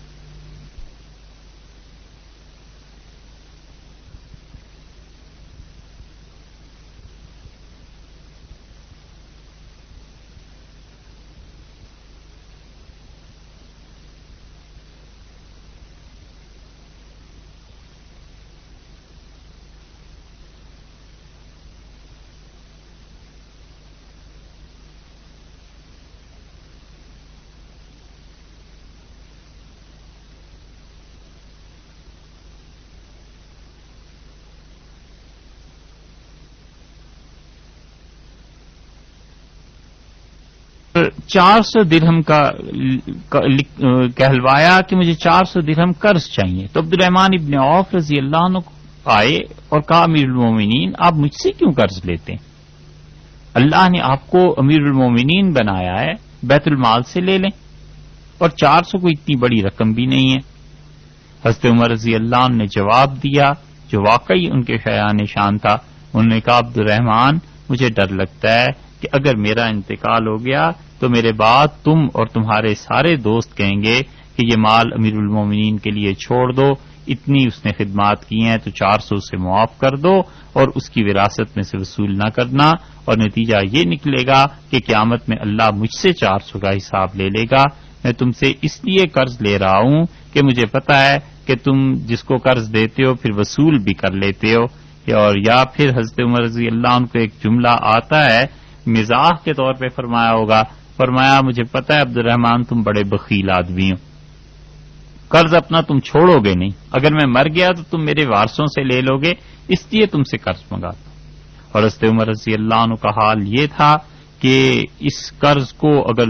چار سو درہم کا کہلوایا کہ مجھے 400 درہم قرض چاہیے، تو عبد الرحمن ابن عوف رضی اللہ عنہ آئے اور کہا امیر المومنین آپ مجھ سے کیوں قرض لیتے ہیں؟ اللہ نے آپ کو امیر المومنین بنایا ہے، بیت المال سے لے لیں، اور 400 کو اتنی بڑی رقم بھی نہیں ہے۔ حضرت عمر رضی اللہ عنہ نے جواب دیا جو واقعی ان کے شایان شان تھا، انہوں نے کہا عبد الرحمن مجھے ڈر لگتا ہے کہ اگر میرا انتقال ہو گیا تو میرے بعد تم اور تمہارے سارے دوست کہیں گے کہ یہ مال امیر المومنین کے لیے چھوڑ دو، اتنی اس نے خدمات کی ہیں تو 400 سے معاف کر دو اور اس کی وراثت میں سے وصول نہ کرنا، اور نتیجہ یہ نکلے گا کہ قیامت میں اللہ مجھ سے 400 کا حساب لے لے گا۔ میں تم سے اس لیے قرض لے رہا ہوں کہ مجھے پتا ہے کہ تم جس کو قرض دیتے ہو پھر وصول بھی کر لیتے ہو۔ اور یا پھر حضرت عمر رضی اللہ عنہ کو ایک جملہ آتا ہے، مزاح کے طور پہ فرمایا ہوگا، فرمایا مجھے پتا ہے عبد الرحمن تم بڑے بخیل آدمی ہو، قرض اپنا تم چھوڑو گے نہیں، اگر میں مر گیا تو تم میرے وارثوں سے لے لو گے، اس لیے تم سے قرض منگاتا ہوں۔ اور حضرت عمر رضی اللہ عنہ کا حال یہ تھا کہ اس قرض کو اگر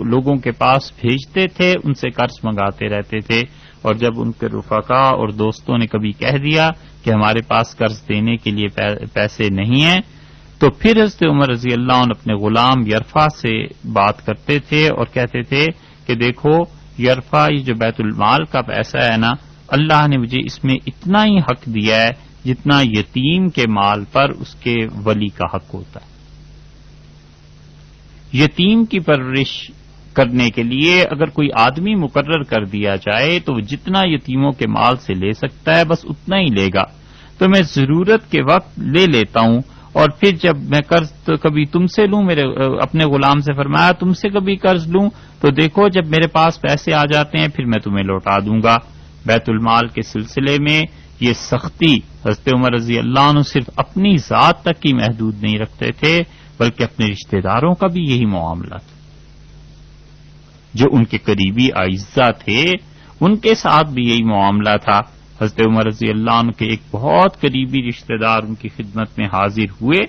لوگوں کے پاس بھیجتے تھے ان سے قرض منگاتے رہتے تھے، اور جب ان کے رفقا اور دوستوں نے کبھی کہہ دیا کہ ہمارے پاس قرض دینے کے لیے پیسے نہیں ہیں، تو پھر حضرت عمر رضی اللہ عنہ اپنے غلام یرفع سے بات کرتے تھے اور کہتے تھے کہ دیکھو یرفع، یہ جو بیت المال کا پیسہ ہے نا، اللہ نے مجھے اس میں اتنا ہی حق دیا ہے جتنا یتیم کے مال پر اس کے ولی کا حق ہوتا ہے۔ یتیم کی پرورش کرنے کے لیے اگر کوئی آدمی مقرر کر دیا جائے تو وہ جتنا یتیموں کے مال سے لے سکتا ہے بس اتنا ہی لے گا، تو میں ضرورت کے وقت لے لیتا ہوں، اور پھر جب میں قرض کبھی تم سے لوں، میرے اپنے غلام سے فرمایا تم سے کبھی قرض لوں تو دیکھو جب میرے پاس پیسے آ جاتے ہیں پھر میں تمہیں لوٹا دوں گا۔ بیت المال کے سلسلے میں یہ سختی حضرت عمر رضی اللہ عنہ صرف اپنی ذات تک ہی محدود نہیں رکھتے تھے بلکہ اپنے رشتہ داروں کا بھی یہی معاملہ تھا، جو ان کے قریبی اعزاء تھے ان کے ساتھ بھی یہی معاملہ تھا۔ حضرت عمر رضی اللہ عنہ کے ایک بہت قریبی رشتہ دار ان کی خدمت میں حاضر ہوئے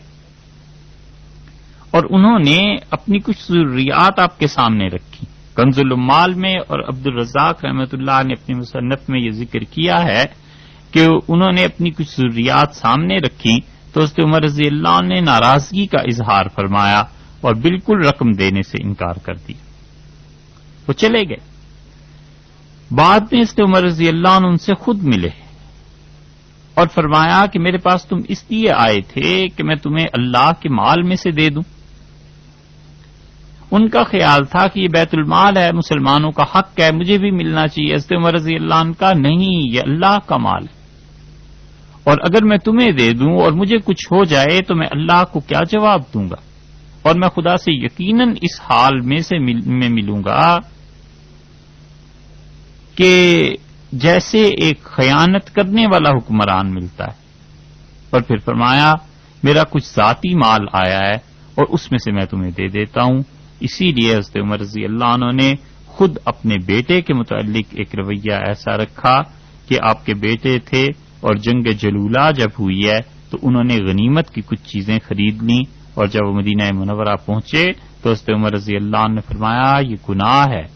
اور انہوں نے اپنی کچھ ضروریات آپ کے سامنے رکھی۔ کنز الاموال میں اور عبد الرزاق رحمۃ اللہ نے اپنی مصنف میں یہ ذکر کیا ہے کہ انہوں نے اپنی کچھ ضروریات سامنے رکھی تو حضرت عمر رضی اللہ عنہ نے ناراضگی کا اظہار فرمایا اور بالکل رقم دینے سے انکار کر دیا، وہ چلے گئے۔ بعد میں حضرت عمر رضی اللہ عنہ ان سے خود ملے اور فرمایا کہ میرے پاس تم اس لیے آئے تھے کہ میں تمہیں اللہ کے مال میں سے دے دوں۔ ان کا خیال تھا کہ یہ بیت المال ہے، مسلمانوں کا حق ہے، مجھے بھی ملنا چاہیے۔ حضرت عمر رضی اللہ عنہ کا نہیں، یہ اللہ کا مال ہے، اور اگر میں تمہیں دے دوں اور مجھے کچھ ہو جائے تو میں اللہ کو کیا جواب دوں گا، اور میں خدا سے یقیناً اس حال میں سے میں ملوں گا کہ جیسے ایک خیانت کرنے والا حکمران ملتا ہے۔ اور پھر فرمایا میرا کچھ ذاتی مال آیا ہے اور اس میں سے میں تمہیں دے دیتا ہوں. اسی لیے حضرت عمر رضی اللہ عنہ نے خود اپنے بیٹے کے متعلق ایک رویہ ایسا رکھا کہ آپ کے بیٹے تھے اور جنگ جلولہ جب ہوئی ہے تو انہوں نے غنیمت کی کچھ چیزیں خرید لیں، اور جب وہ مدینہ منورہ پہنچے تو حضرت عمر رضی اللہ عنہ نے فرمایا یہ گناہ ہے،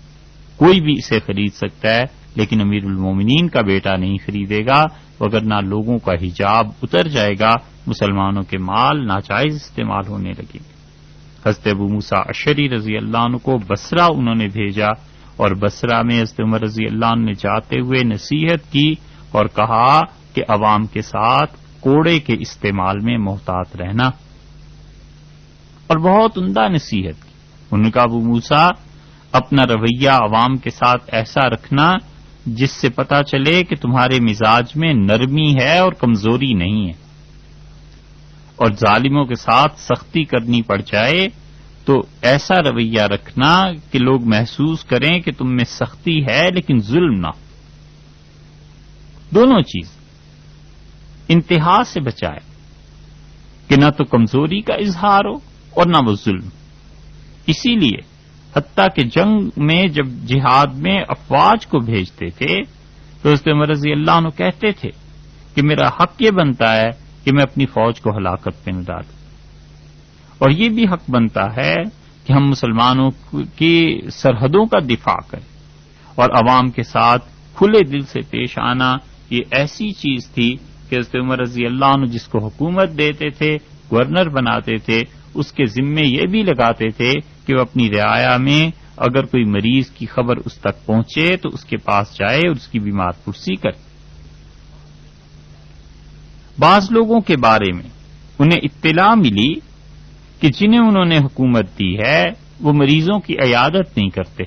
کوئی بھی اسے خرید سکتا ہے لیکن امیر المومنین کا بیٹا نہیں خریدے گا، وگرنہ لوگوں کا حجاب اتر جائے گا، مسلمانوں کے مال ناجائز استعمال ہونے لگے گے. حضرت ابو موسیٰ اشعری رضی اللہ عنہ کو بصرہ انہوں نے بھیجا، اور بصرہ میں حضرت عمر رضی اللہ عنہ نے جاتے ہوئے نصیحت کی اور کہا کہ عوام کے ساتھ کوڑے کے استعمال میں محتاط رہنا، اور بہت عمدہ نصیحت کی. ان کا ابو موسیٰ اپنا رویہ عوام کے ساتھ ایسا رکھنا جس سے پتا چلے کہ تمہارے مزاج میں نرمی ہے اور کمزوری نہیں ہے، اور ظالموں کے ساتھ سختی کرنی پڑ جائے تو ایسا رویہ رکھنا کہ لوگ محسوس کریں کہ تم میں سختی ہے لیکن ظلم نہ. دونوں چیز انتہا سے بچائے کہ نہ تو کمزوری کا اظہار ہو اور نہ وہ ظلم. اسی لیے حتیٰ کہ جنگ میں جب جہاد میں افواج کو بھیجتے تھے تو حضرت عمر رضی اللہ عنہ کہتے تھے کہ میرا حق یہ بنتا ہے کہ میں اپنی فوج کو ہلاکت پہ نہ ڈالوں، اور یہ بھی حق بنتا ہے کہ ہم مسلمانوں کی سرحدوں کا دفاع کریں، اور عوام کے ساتھ کھلے دل سے پیش آنا یہ ایسی چیز تھی کہ حضرت عمر رضی اللہ عنہ جس کو حکومت دیتے تھے، گورنر بناتے تھے، اس کے ذمے یہ بھی لگاتے تھے کہ وہ اپنی رعایا میں اگر کوئی مریض کی خبر اس تک پہنچے تو اس کے پاس جائے اور اس کی بیمار پرسی کرے. بعض لوگوں کے بارے میں انہیں اطلاع ملی کہ جنہیں انہوں نے حکومت دی ہے وہ مریضوں کی عیادت نہیں کرتے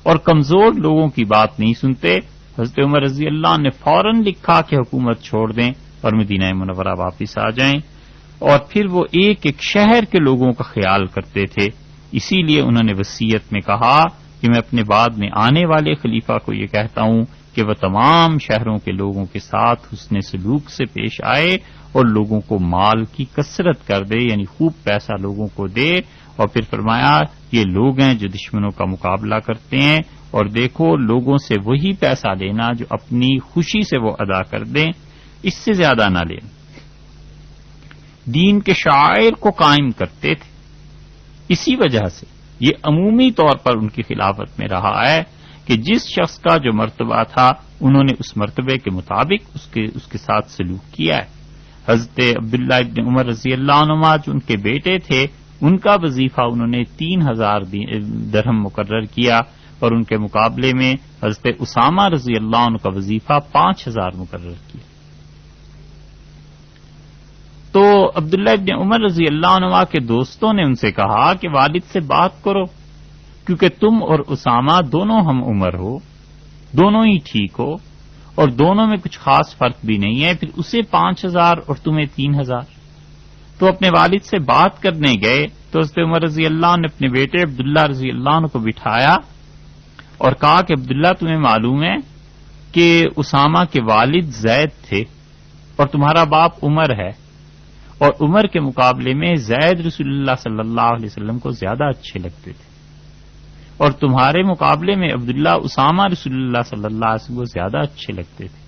اور کمزور لوگوں کی بات نہیں سنتے. حضرت عمر رضی اللہ عنہ نے فوراً لکھا کہ حکومت چھوڑ دیں اور مدینہ منورہ واپس آ جائیں، اور پھر وہ ایک ایک شہر کے لوگوں کا خیال کرتے تھے. اسی لیے انہوں نے وصیت میں کہا کہ میں اپنے بعد میں آنے والے خلیفہ کو یہ کہتا ہوں کہ وہ تمام شہروں کے لوگوں کے ساتھ حسن سلوک سے پیش آئے اور لوگوں کو مال کی کثرت کر دے، یعنی خوب پیسہ لوگوں کو دے. اور پھر فرمایا یہ لوگ ہیں جو دشمنوں کا مقابلہ کرتے ہیں، اور دیکھو لوگوں سے وہی پیسہ لینا جو اپنی خوشی سے وہ ادا کر دیں، اس سے زیادہ نہ لیں. دین کے شعائر کو قائم کرتے تھے. اسی وجہ سے یہ عمومی طور پر ان کی خلافت میں رہا ہے کہ جس شخص کا جو مرتبہ تھا انہوں نے اس مرتبے کے مطابق اس کے ساتھ سلوک کیا ہے. حضرت عبداللہ ابن عمر رضی اللہ عنہما جو ان کے بیٹے تھے، ان کا وظیفہ انہوں نے 3000 درہم مقرر کیا، اور ان کے مقابلے میں حضرت اسامہ رضی اللہ عنہ کا وظیفہ 5000 مقرر کیا. تو عبداللہ ابن عمر رضی اللہ عنہ کے دوستوں نے ان سے کہا کہ والد سے بات کرو، کیونکہ تم اور اسامہ دونوں ہم عمر ہو، دونوں ہی ٹھیک ہو، اور دونوں میں کچھ خاص فرق بھی نہیں ہے، پھر اسے 5000 اور تمہیں 3000. تو اپنے والد سے بات کرنے گئے تو حضرت عمر رضی اللہ عنہ نے اپنے بیٹے عبداللہ رضی اللہ عنہ کو بٹھایا اور کہا کہ عبداللہ تمہیں معلوم ہے کہ اسامہ کے والد زید تھے اور تمہارا باپ عمر ہے، اور عمر کے مقابلے میں زید رسول اللہ صلی اللہ علیہ وسلم کو زیادہ اچھے لگتے تھے، اور تمہارے مقابلے میں عبداللہ اسامہ رسول اللہ صلی اللہ علیہ وسلم کو زیادہ اچھے لگتے تھے.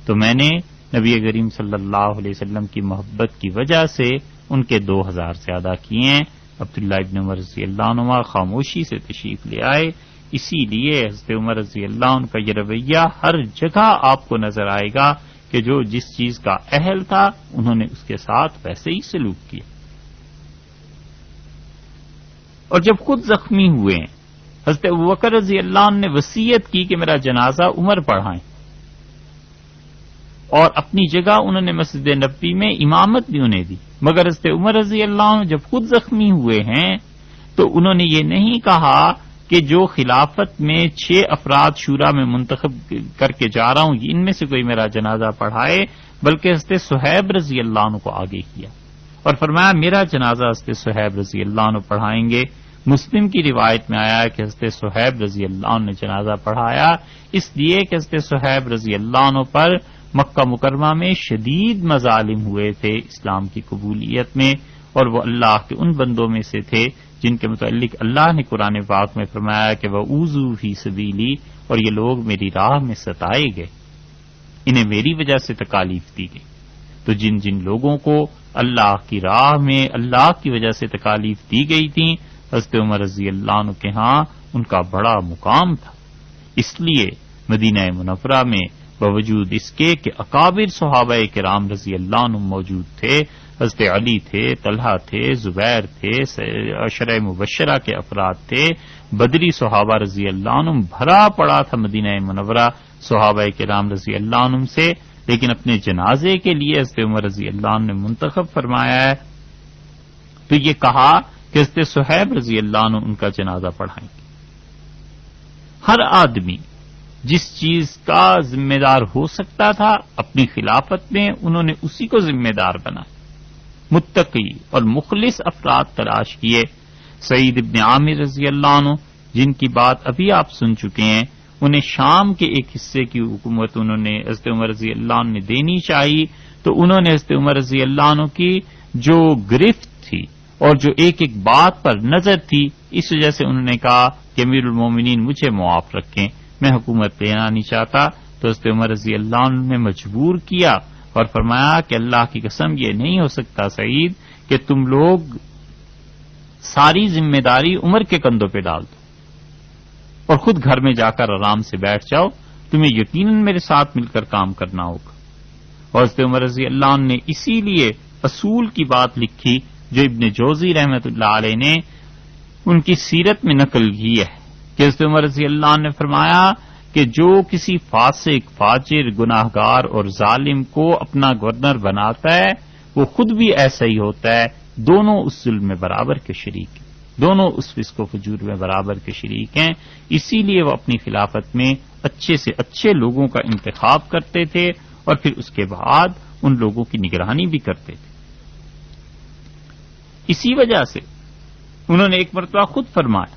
تو میں نے نبی کریم صلی اللہ علیہ وسلم کی محبت کی وجہ سے ان کے 2000 زیادہ کیے ہیں. عبداللہ ابن عمر رضی اللہ عنہ خاموشی سے تشریف لے آئے. اسی لیے حضرت عمر رضی اللہ عنہ کا یہ رویہ ہر جگہ آپ کو نظر آئے گا کہ جو جس چیز کا اہل تھا انہوں نے اس کے ساتھ ویسے ہی سلوک کیا. اور جب خود زخمی ہوئے ہیں حضرت ابوبکر رضی اللہ عنہ نے وصیت کی کہ میرا جنازہ عمر پڑھائیں، اور اپنی جگہ انہوں نے مسجد نبوی میں امامت بھی انہیں دی. مگر حضرت عمر رضی اللہ عنہ جب خود زخمی ہوئے ہیں تو انہوں نے یہ نہیں کہا کہ جو خلافت میں 6 افراد شورا میں منتخب کر کے جا رہا ہوں ان میں سے کوئی میرا جنازہ پڑھائے، بلکہ حضرت صہیب رضی اللہ عنہ کو آگے کیا اور فرمایا میرا جنازہ حضرت صہیب رضی اللہ عنہ پڑھائیں گے. مسلم کی روایت میں آیا کہ حضرت صہیب رضی اللہ عنہ نے جنازہ پڑھایا، اس لیے کہ حضرت صہیب رضی اللہ عنہ پر مکہ مکرمہ میں شدید مظالم ہوئے تھے اسلام کی قبولیت میں، اور وہ اللہ کے ان بندوں میں سے تھے جن کے متعلق اللہ نے قرآن پاک میں فرمایا کہ وَأُوذُوا فِي سَبِيلِي، اور یہ لوگ میری راہ میں ستائے گئے، انہیں میری وجہ سے تکالیف دی گئی۔ تو جن جن لوگوں کو اللہ کی راہ میں اللہ کی وجہ سے تکالیف دی گئی تھیں، حضرت عمر رضی اللہ عنہ کے ہاں ان کا بڑا مقام تھا۔ اس لیے مدینہ منورہ میں باوجود اس کے کہ اکابر صحابہ کرام رضی اللہ عنہ موجود تھے، حضرت علی تھے، طلحہ تھے، زبیر تھے، عشرہ مبشرہ کے افراد تھے، بدری صحابہ رضی اللہ عنہ بھرا پڑا تھا مدینہ منورہ صحابہ کرام رضی اللہ عنہ سے، لیکن اپنے جنازے کے لیے حضرت عمر رضی اللہ عنہ نے منتخب فرمایا ہے تو یہ کہا کہ حضرت صہیب رضی اللہ عنہ ان کا جنازہ پڑھائیں گے۔ ہر آدمی جس چیز کا ذمہ دار ہو سکتا تھا اپنی خلافت میں انہوں نے اسی کو ذمہ دار بنا، متقی اور مخلص افراد تلاش کیے۔ سعید ابن عامر رضی اللہ عنہ جن کی بات ابھی آپ سن چکے ہیں، انہیں شام کے ایک حصے کی حکومت انہوں نے حضرت عمر رضی اللہ عنہ نے دینی چاہیے، تو انہوں نے حضرت عمر رضی اللہ عنہ کی جو گرفت تھی اور جو ایک ایک بات پر نظر تھی، اس وجہ سے انہوں نے کہا کہ امیر المومنین مجھے معاف رکھیں، میں حکومت لینا نہیں چاہتا۔ تو حضرت عمر رضی اللہ عنہ نے مجبور کیا اور فرمایا کہ اللہ کی قسم یہ نہیں ہو سکتا سعید کہ تم لوگ ساری ذمہ داری عمر کے کندھوں پہ ڈال دو اور خود گھر میں جا کر آرام سے بیٹھ جاؤ، تمہیں یقیناً میرے ساتھ مل کر کام کرنا ہوگا۔ اور حضرت عمر رضی اللہ عنہ نے اسی لیے اصول کی بات لکھی جو ابن جوزی رحمۃ اللہ علیہ نے ان کی سیرت میں نقل کی ہے کہ حضرت عمر رضی اللہ عنہ نے فرمایا کہ جو کسی فاسق، فاجر، گناہگار اور ظالم کو اپنا گورنر بناتا ہے وہ خود بھی ایسا ہی ہوتا ہے، دونوں اس ظلم میں برابر کے شریک ہیں، دونوں اس فسق و فجور میں برابر کے شریک ہیں۔ اسی لیے وہ اپنی خلافت میں اچھے سے اچھے لوگوں کا انتخاب کرتے تھے اور پھر اس کے بعد ان لوگوں کی نگرانی بھی کرتے تھے۔ اسی وجہ سے انہوں نے ایک مرتبہ خود فرمایا،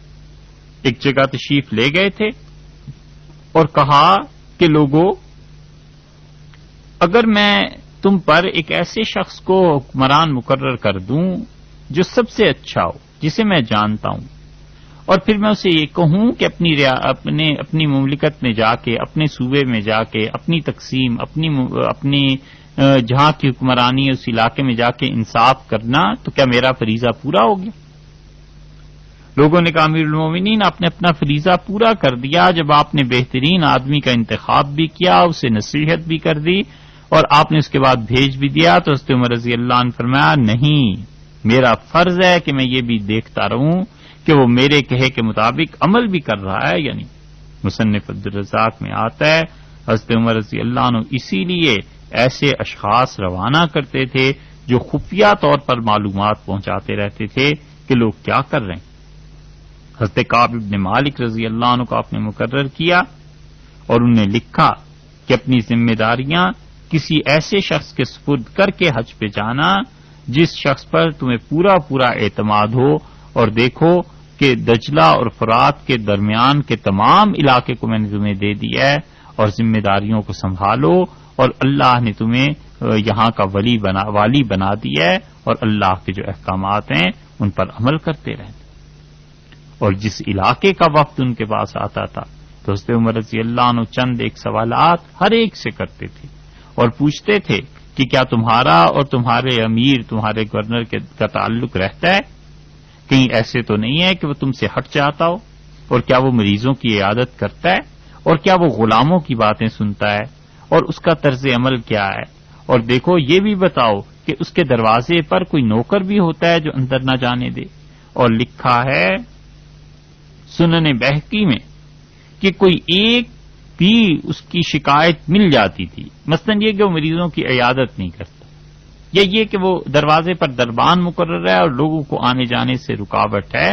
ایک جگہ تشریف لے گئے تھے اور کہا کہ لوگوں، اگر میں تم پر ایک ایسے شخص کو حکمران مقرر کر دوں جو سب سے اچھا ہو، جسے میں جانتا ہوں، اور پھر میں اسے یہ کہوں کہ اپنی مملکت میں جا کے، اپنے صوبے میں جا کے اپنی تقسیم، اپنی جہاں کی حکمرانی ہے اس علاقے میں جا کے انصاف کرنا، تو کیا میرا فریضہ پورا ہو گیا؟ لوگوں نے کہا امیر المومنین آپ نے اپنا فریضہ پورا کر دیا جب آپ نے بہترین آدمی کا انتخاب بھی کیا، اسے نصیحت بھی کر دی اور آپ نے اس کے بعد بھیج بھی دیا۔ تو حضرت عمر رضی اللہ عنہ فرمایا نہیں، میرا فرض ہے کہ میں یہ بھی دیکھتا رہوں کہ وہ میرے کہے کے مطابق عمل بھی کر رہا ہے یعنی۔ مصنف عبدالرزاق میں آتا ہے حضرت عمر رضی اللہ عنہ اسی لیے ایسے اشخاص روانہ کرتے تھے جو خفیہ طور پر معلومات پہنچاتے رہتے تھے کہ لوگ کیا کر رہے ہیں۔ حضرت کعب ابن مالک رضی اللہ عنہ کو آپ نے مقرر کیا اور انہوں نے لکھا کہ اپنی ذمہ داریاں کسی ایسے شخص کے سپرد کر کے حج پہ جانا جس شخص پر تمہیں پورا پورا اعتماد ہو، اور دیکھو کہ دجلہ اور فرات کے درمیان کے تمام علاقے کو میں نے تمہیں دے دیا ہے اور ذمہ داریوں کو سنبھالو، اور اللہ نے تمہیں یہاں کا والی بنا دیا ہے اور اللہ کے جو احکامات ہیں ان پر عمل کرتے رہنا۔ اور جس علاقے کا وقت ان کے پاس آتا تھا تو حضرت عمر رضی اللہ عنہ چند ایک سوالات ہر ایک سے کرتے تھے اور پوچھتے تھے کہ کیا تمہارا اور تمہارے امیر، تمہارے گورنر کا تعلق رہتا ہے؟ کہیں ایسے تو نہیں ہے کہ وہ تم سے ہٹ جاتا ہو؟ اور کیا وہ مریضوں کی عیادت کرتا ہے؟ اور کیا وہ غلاموں کی باتیں سنتا ہے؟ اور اس کا طرز عمل کیا ہے؟ اور دیکھو یہ بھی بتاؤ کہ اس کے دروازے پر کوئی نوکر بھی ہوتا ہے جو اندر نہ جانے دے؟ اور لکھا ہے سنن بہقی میں کہ کوئی ایک بھی اس کی شکایت مل جاتی تھی، مثلا یہ کہ وہ مریضوں کی عیادت نہیں کرتا، یا یہ کہ وہ دروازے پر دربان مقرر ہے اور لوگوں کو آنے جانے سے رکاوٹ ہے،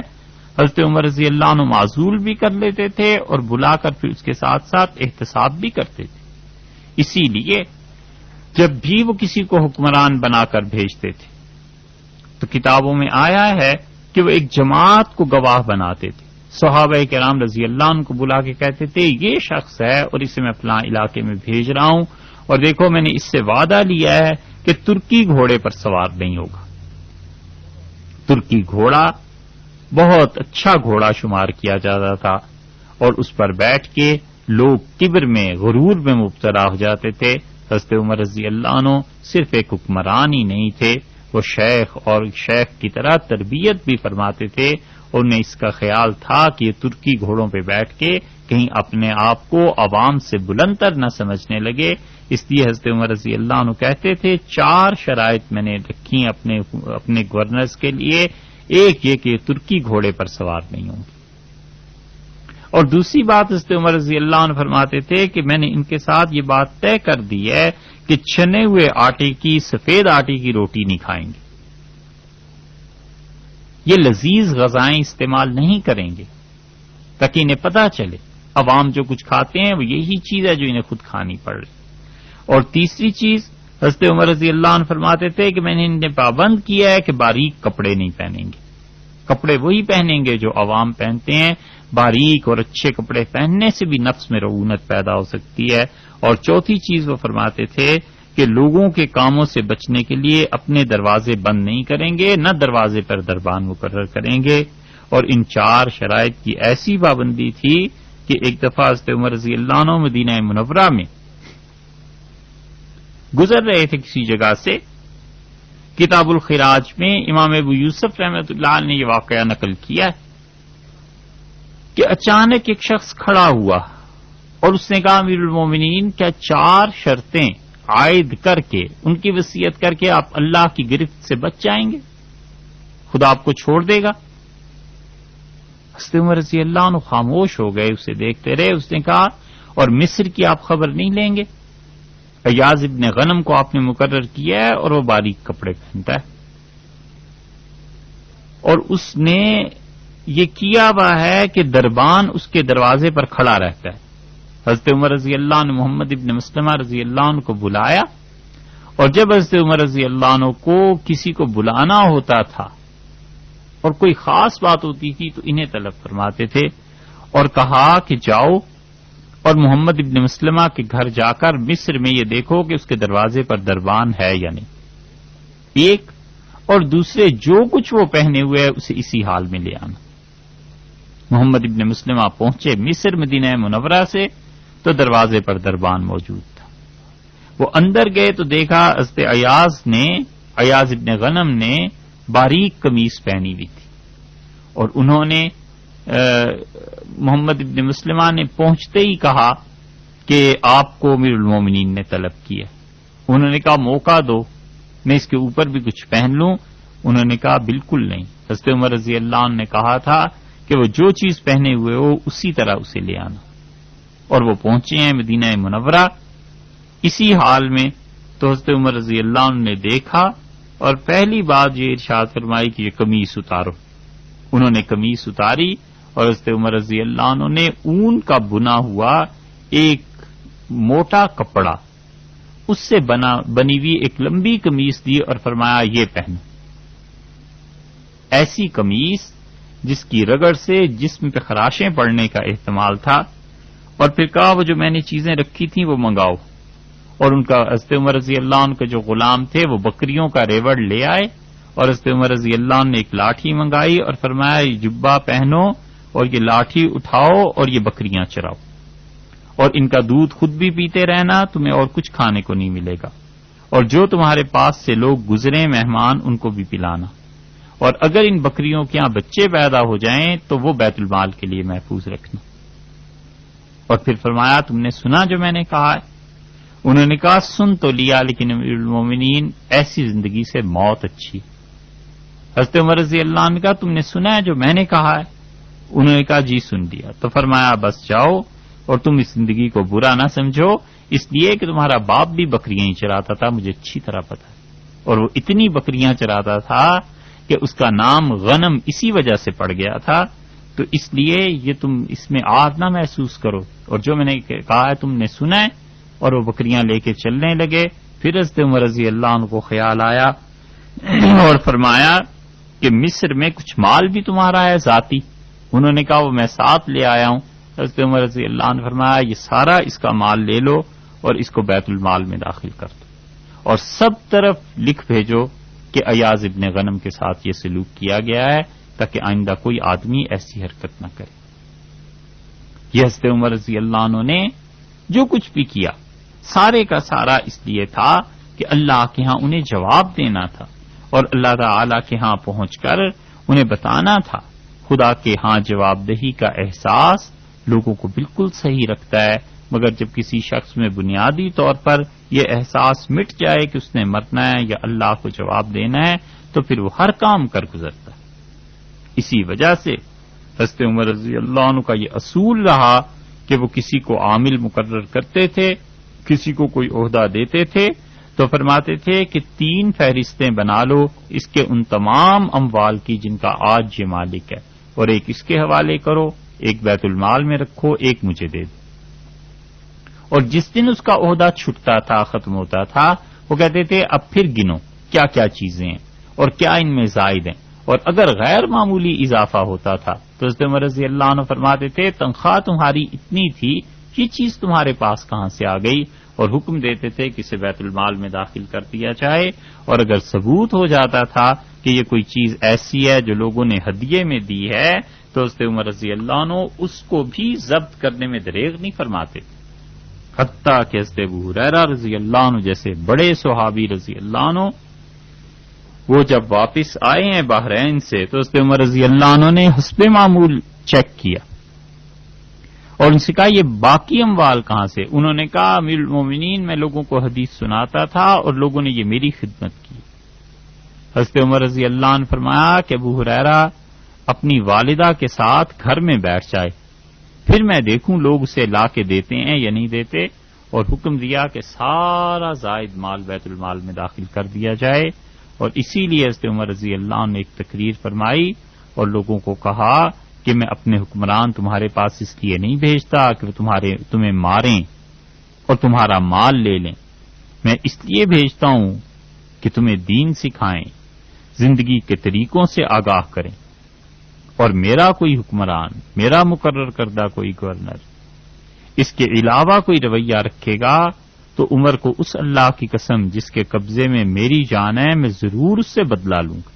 حضرت عمر رضی اللہ عنہ معزول بھی کر لیتے تھے اور بلا کر پھر اس کے ساتھ ساتھ احتساب بھی کرتے تھے۔ اسی لیے جب بھی وہ کسی کو حکمران بنا کر بھیجتے تھے تو کتابوں میں آیا ہے کہ وہ ایک جماعت کو گواہ بناتے تھے، صحابہ کرام رضی اللہ عنہ کو بلا کے کہتے تھے یہ شخص ہے اور اسے میں فلاں علاقے میں بھیج رہا ہوں، اور دیکھو میں نے اس سے وعدہ لیا ہے کہ ترکی گھوڑے پر سوار نہیں ہوگا، ترکی گھوڑا بہت اچھا گھوڑا شمار کیا جاتا تھا، اور اس پر بیٹھ کے لوگ کبر میں غرور میں مبتلا ہو جاتے تھے۔ حضرت عمر رضی اللہ عنہ صرف ایک حکمران ہی نہیں تھے، وہ شیخ اور شیخ کی طرح تربیت بھی فرماتے تھے، اور انہیں اس کا خیال تھا کہ یہ ترکی گھوڑوں پہ بیٹھ کے کہیں اپنے آپ کو عوام سے بلندتر نہ سمجھنے لگے۔ اس لیے حضرت عمر رضی اللہ عنہ کہتے تھے 4 شرائط میں نے رکھی اپنے گورنرز کے لیے، ایک یہ کہ ترکی گھوڑے پر سوار نہیں ہوں گے، اور دوسری بات حضرت عمر رضی اللہ عنہ فرماتے تھے کہ میں نے ان کے ساتھ یہ بات طے کر دی ہے کہ چھنے ہوئے آٹے کی، سفید آٹے کی روٹی نہیں کھائیں گے، یہ لذیذ غذائیں استعمال نہیں کریں گے، تاکہ انہیں پتہ چلے عوام جو کچھ کھاتے ہیں وہ یہی چیز ہے جو انہیں خود کھانی پڑ رہی۔ اور تیسری چیز حضرت عمر رضی اللہ عنہ فرماتے تھے کہ میں نے انہیں پابند کیا ہے کہ باریک کپڑے نہیں پہنیں گے، کپڑے وہی پہنیں گے جو عوام پہنتے ہیں، باریک اور اچھے کپڑے پہننے سے بھی نفس میں رعونت پیدا ہو سکتی ہے۔ اور چوتھی چیز وہ فرماتے تھے کہ لوگوں کے کاموں سے بچنے کے لیے اپنے دروازے بند نہیں کریں گے، نہ دروازے پر دربان مقرر کریں گے۔ اور ان 4 شرائط کی ایسی پابندی تھی کہ ایک دفعہ حضرت عمر رضی اللہ عنہ مدینہ منورہ میں گزر رہے تھے کسی جگہ سے، کتاب الخراج میں امام ابو یوسف رحمۃ اللہ علیہ نے یہ واقعہ نقل کیا ہے کہ اچانک ایک شخص کھڑا ہوا اور اس نے کہا امیر المومنین کیا 4 شرطیں عائد کر کے ان کی وصیت کر کے آپ اللہ کی گرفت سے بچ جائیں گے، خدا آپ کو چھوڑ دے گا؟ حضرت عمر رضی اللہ عنہ خاموش ہو گئے، اسے دیکھتے رہے۔ اس نے کہا اور مصر کی آپ خبر نہیں لیں گے؟ ایاز ابن غنم کو آپ نے مقرر کیا ہے اور وہ باریک کپڑے پہنتا ہے، اور اس نے یہ کیا ہوا ہے کہ دربان اس کے دروازے پر کھڑا رہتا ہے۔ حضرت عمر رضی اللہ عنہ محمد ابن مسلمہ رضی اللہ عنہ کو بلایا، اور جب حضرت عمر رضی اللہ عنہ کو کسی کو بلانا ہوتا تھا اور کوئی خاص بات ہوتی تھی تو انہیں طلب فرماتے تھے، اور کہا کہ جاؤ اور محمد ابن مسلمہ کے گھر جا کر مصر میں یہ دیکھو کہ اس کے دروازے پر دربان ہے یا نہیں، ایک، اور دوسرے جو کچھ وہ پہنے ہوئے ہے اسے اسی حال میں لے آنا۔ محمد ابن مسلمہ پہنچے مصر مدینہ منورہ سے تو دروازے پر دربان موجود تھا، وہ اندر گئے تو دیکھا حضرت ایاز ابن غنم نے باریک قمیص پہنی ہوئی تھی، اور انہوں نے محمد ابن مسلمہ نے پہنچتے ہی کہا کہ آپ کو امیر المومنین نے طلب کیا۔ انہوں نے کہا موقع دو، میں اس کے اوپر بھی کچھ پہن لوں؟ انہوں نے کہا بالکل نہیں۔ حضرت عمر رضی اللہ عنہ نے کہا تھا کہ وہ جو چیز پہنے ہوئے ہو اسی طرح اسے لے آنا، اور وہ پہنچے ہیں مدینہ منورہ اسی حال میں۔ تو حضرت عمر رضی اللہ عنہ نے دیکھا اور پہلی بات یہ ارشاد فرمائی کہ یہ قمیص اتارو۔ انہوں نے قمیص اتاری اور حضرت عمر رضی اللہ عنہ نے اون کا بنا ہوا ایک موٹا کپڑا اس سے بنی ہوئی ایک لمبی قمیص دی اور فرمایا یہ پہنو، ایسی قمیص جس کی رگڑ سے جسم پہ خراشیں پڑنے کا احتمال تھا، اور پھر کہا وہ جو میں نے چیزیں رکھی تھیں وہ منگاؤ، اور ان کا حضرت عمر رضی اللہ عنہ کے جو غلام تھے وہ بکریوں کا ریوڑ لے آئے، اور حضرت عمر رضی اللہ عنہ نے ایک لاٹھی منگائی اور فرمایا یہ جبہ پہنو اور یہ لاٹھی اٹھاؤ اور یہ بکریاں چراؤ، اور ان کا دودھ خود بھی پیتے رہنا، تمہیں اور کچھ کھانے کو نہیں ملے گا، اور جو تمہارے پاس سے لوگ گزریں مہمان ان کو بھی پلانا، اور اگر ان بکریوں کے یہاں بچے پیدا ہو جائیں تو وہ بیت المال کے لیے محفوظ رکھنا۔ اور پھر فرمایا تم نے سنا جو میں نے کہا ہے؟ انہوں نے کہا سن تو لیا، لیکن امیر المومنین ایسی زندگی سے موت اچھی۔ حضرت عمر رضی اللہ عنہ نے کہا تم نے سنا ہے جو میں نے کہا ہے؟ انہوں نے کہا جی سن لیا۔ تو فرمایا بس جاؤ اور تم اس زندگی کو برا نہ سمجھو، اس لیے کہ تمہارا باپ بھی بکریاں ہی چراتا تھا، مجھے اچھی طرح پتا ہے، اور وہ اتنی بکریاں چراتا تھا کہ اس کا نام غنم اسی وجہ سے پڑ گیا تھا، تو اس لیے یہ تم اس میں آر نہ محسوس کرو، اور جو میں نے کہا ہے تم نے سنا ہے۔ اور وہ بکریاں لے کے چلنے لگے۔ پھر حضرت عمر رضی اللہ عنہ کو خیال آیا اور فرمایا کہ مصر میں کچھ مال بھی تمہارا ہے ذاتی؟ انہوں نے کہا وہ میں ساتھ لے آیا ہوں۔ حضرت عمر رضی اللہ عنہ نے فرمایا یہ سارا اس کا مال لے لو اور اس کو بیت المال میں داخل کر دو، اور سب طرف لکھ بھیجو کہ ایاز ابن غنم کے ساتھ یہ سلوک کیا گیا ہے تاکہ آئندہ کوئی آدمی ایسی حرکت نہ کرے۔ یہ حضرت عمر رضی اللہ عنہ نے جو کچھ بھی کیا سارے کا سارا اس لیے تھا کہ اللہ کے ہاں انہیں جواب دینا تھا اور اللہ تعالی کے ہاں پہنچ کر انہیں بتانا تھا۔ خدا کے ہاں جواب دہی کا احساس لوگوں کو بالکل صحیح رکھتا ہے، مگر جب کسی شخص میں بنیادی طور پر یہ احساس مٹ جائے کہ اس نے مرنا ہے یا اللہ کو جواب دینا ہے تو پھر وہ ہر کام کر گزرتا ہے۔ اسی وجہ سے حضرت عمر رضی اللہ عنہ کا یہ اصول رہا کہ وہ کسی کو عامل مقرر کرتے تھے، کسی کو کوئی عہدہ دیتے تھے تو فرماتے تھے کہ 3 فہرستیں بنا لو اس کے ان تمام اموال کی جن کا آج یہ مالک ہے، اور ایک اس کے حوالے کرو، ایک بیت المال میں رکھو، ایک مجھے دے دو۔ اور جس دن اس کا عہدہ چھٹتا تھا، ختم ہوتا تھا، وہ کہتے تھے اب پھر گنو کیا کیا چیزیں ہیں اور کیا ان میں زائد ہیں، اور اگر غیر معمولی اضافہ ہوتا تھا تو حضرت عمر رضی اللہ عنہ فرماتے تھے تنخواہ تمہاری اتنی تھی، یہ چیز تمہارے پاس کہاں سے آ گئی، اور حکم دیتے تھے کہ اسے بیت المال میں داخل کر دیا جائے۔ اور اگر ثبوت ہو جاتا تھا کہ یہ کوئی چیز ایسی ہے جو لوگوں نے ہدیے میں دی ہے تو حضرت عمر رضی اللہ عنہ اس کو بھی ضبط کرنے میں دریغ نہیں فرماتے، حتیٰ کہ حضرت ابو ہریرہ رضی اللہ عنہ جیسے بڑے صحابی رضی اللہ عنہ وہ جب واپس آئے ہیں بحرین سے تو حضرت عمر رضی اللہ عنہ نے حسب معمول چیک کیا اور ان سے کہا یہ باقی اموال کہاں سے؟ انہوں نے کہا امیر المومنین میں لوگوں کو حدیث سناتا تھا اور لوگوں نے یہ میری خدمت کی۔ حضرت عمر رضی اللہ عنہ فرمایا کہ ابو ہریرہ اپنی والدہ کے ساتھ گھر میں بیٹھ جائے، پھر میں دیکھوں لوگ اسے لا کے دیتے ہیں یا نہیں دیتے، اور حکم دیا کہ سارا زائد مال بیت المال میں داخل کر دیا جائے۔ اور اسی لیے حضرت عمر رضی اللہ عنہ نے ایک تقریر فرمائی اور لوگوں کو کہا کہ میں اپنے حکمران تمہارے پاس اس لیے نہیں بھیجتا کہ وہ تمہیں ماریں اور تمہارا مال لے لیں، میں اس لیے بھیجتا ہوں کہ تمہیں دین سکھائیں، زندگی کے طریقوں سے آگاہ کریں، اور میرا کوئی حکمران، میرا مقرر کردہ کوئی گورنر اس کے علاوہ کوئی رویہ رکھے گا تو عمر کو اس اللہ کی قسم جس کے قبضے میں میری جان ہے میں ضرور اس سے بدلہ لوں گا،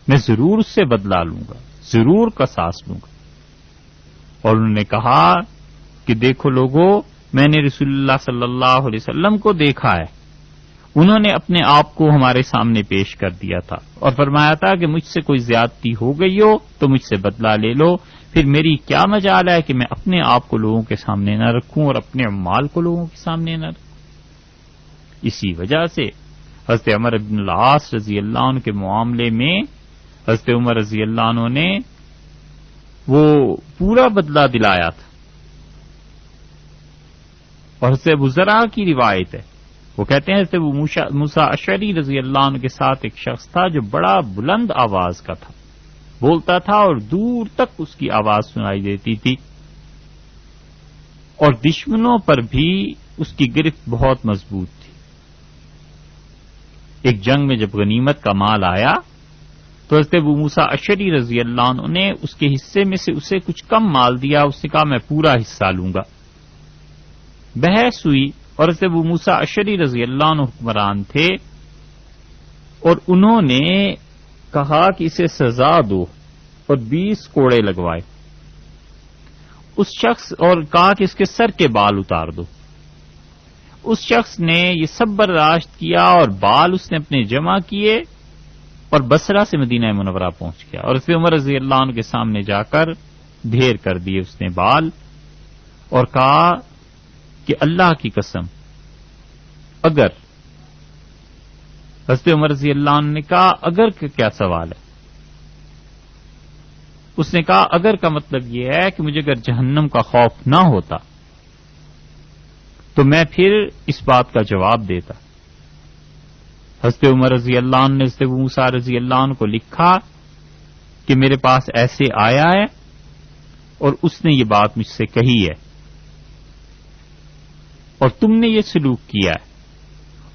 میں ضرور اس سے بدلہ لوں گا، ضرور قصاص لوں گا۔ اور انہوں نے کہا کہ دیکھو لوگو، میں نے رسول اللہ صلی اللہ علیہ وسلم کو دیکھا ہے، انہوں نے اپنے آپ کو ہمارے سامنے پیش کر دیا تھا اور فرمایا تھا کہ مجھ سے کوئی زیادتی ہو گئی ہو تو مجھ سے بدلہ لے لو، پھر میری کیا مجال ہے کہ میں اپنے آپ کو لوگوں کے سامنے نہ رکھوں اور اپنے مال کو لوگوں کے سامنے نہ رکھوں۔ اسی وجہ سے حضرت عمر بن العاص رضی اللہ عنہ کے معاملے میں حضرت عمر رضی اللہ عنہ نے وہ پورا بدلہ دلایا تھا۔ اور حضرت ابو ذرا کی روایت ہے، وہ کہتے ہیں حضرت ابو موسیٰ اشعری رضی اللہ عنہ کے ساتھ ایک شخص تھا جو بڑا بلند آواز کا تھا، بولتا تھا اور دور تک اس کی آواز سنائی دیتی تھی، اور دشمنوں پر بھی اس کی گرفت بہت مضبوط تھی۔ ایک جنگ میں جب غنیمت کا مال آیا تو حضرت ابو موسیٰ اشعری رضی اللہ عنہ نے اس کے حصے میں سے اسے کچھ کم مال دیا، اس نے کہا میں پورا حصہ لوں گا۔ بحث ہوئی اور حضرت ابو موسیٰ اشعری رضی اللہ عنہ حکمران تھے اور انہوں نے کہا کہ اسے سزا دو اور 20 کوڑے لگوائے اس شخص، اور کہا کہ اس کے سر کے بال اتار دو۔ اس شخص نے یہ سب برداشت کیا اور بال اس نے اپنے جمع کیے اور بصرہ سے مدینہ منورہ پہنچ گیا، اور حضرت عمر رضی اللہ عنہ کے سامنے جا کر ڈھیر کر دیے اس نے بال، اور کہا کہ اللہ کی قسم اگر، حضرت عمر رضی اللہ عنہ نے کہا اگر کا کیا سوال ہے؟ اس نے کہا اگر کا مطلب یہ ہے کہ مجھے اگر جہنم کا خوف نہ ہوتا تو میں پھر اس بات کا جواب دیتا۔ حضرت عمر رضی اللہ عنہ نے حضرت ابو موسیٰ رضی اللہ عنہ کو لکھا کہ میرے پاس ایسے آیا ہے اور اس نے یہ بات مجھ سے کہی ہے اور تم نے یہ سلوک کیا ہے،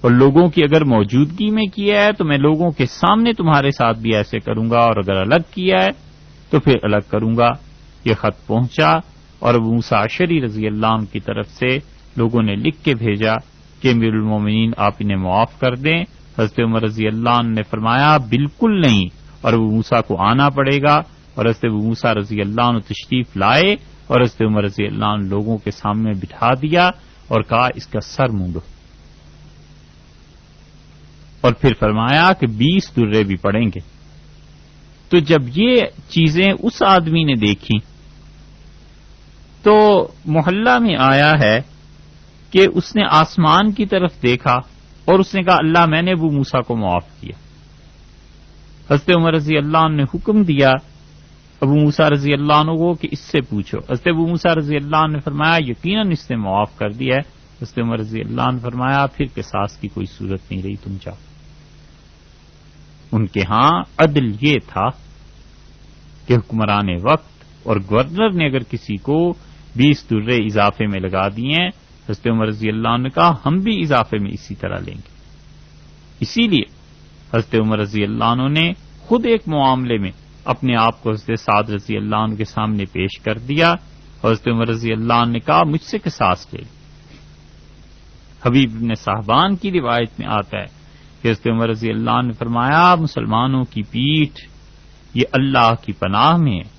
اور لوگوں کی اگر موجودگی میں کیا ہے تو میں لوگوں کے سامنے تمہارے ساتھ بھی ایسے کروں گا، اور اگر الگ کیا ہے تو پھر الگ کروں گا۔ یہ خط پہنچا اور ابو موسیٰ اشعری رضی اللہ عنہ کی طرف سے لوگوں نے لکھ کے بھیجا کہ امیر المومنین آپ انہیں معاف کر دیں، حضرت عمر رضی اللہ عنہ نے فرمایا بالکل نہیں، اور ابو موسیٰ کو آنا پڑے گا، اور حضرت ابو موسیٰ رضی اللہ عنہ تشریف لائے اور حضرت عمر رضی اللہ عنہ لوگوں کے سامنے بٹھا دیا اور کہا اس کا سر مونڈو، اور پھر فرمایا کہ 20 درے بھی پڑیں گے۔ تو جب یہ چیزیں اس آدمی نے دیکھی تو محلہ میں آیا ہے کہ اس نے آسمان کی طرف دیکھا اور اس نے کہا اللہ میں نے ابو موسیٰ کو معاف کیا۔ حضرت عمر رضی اللہ عنہ نے حکم دیا ابو موسیٰ رضی اللہ عنہ کو کہ اس سے پوچھو۔ حضرت ابو موسیٰ رضی اللہ عنہ نے فرمایا یقیناً اس نے معاف کر دیا ہے۔ حضرت عمر رضی اللہ عنہ نے فرمایا پھر قصاص کی کوئی صورت نہیں رہی، تم جاؤ۔ ان کے ہاں عدل یہ تھا کہ حکمران وقت اور گورنر نے اگر کسی کو 20 درے اضافے میں لگا دیے ہیں، حضرت عمر رضی اللہ عنہ نے کہا ہم بھی اضافے میں اسی طرح لیں گے۔ اسی لیے حضرت عمر رضی اللہ عنہ نے خود ایک معاملے میں اپنے آپ کو حضرت سعد رضی اللہ عنہ کے سامنے پیش کر دیا، حضرت عمر رضی اللہ عنہ نے کہا مجھ سے قصاص لے۔ حبیب بن صاحبان کی روایت میں آتا ہے کہ حضرت عمر رضی اللہ عنہ نے فرمایا مسلمانوں کی پیٹھ یہ اللہ کی پناہ میں ہے،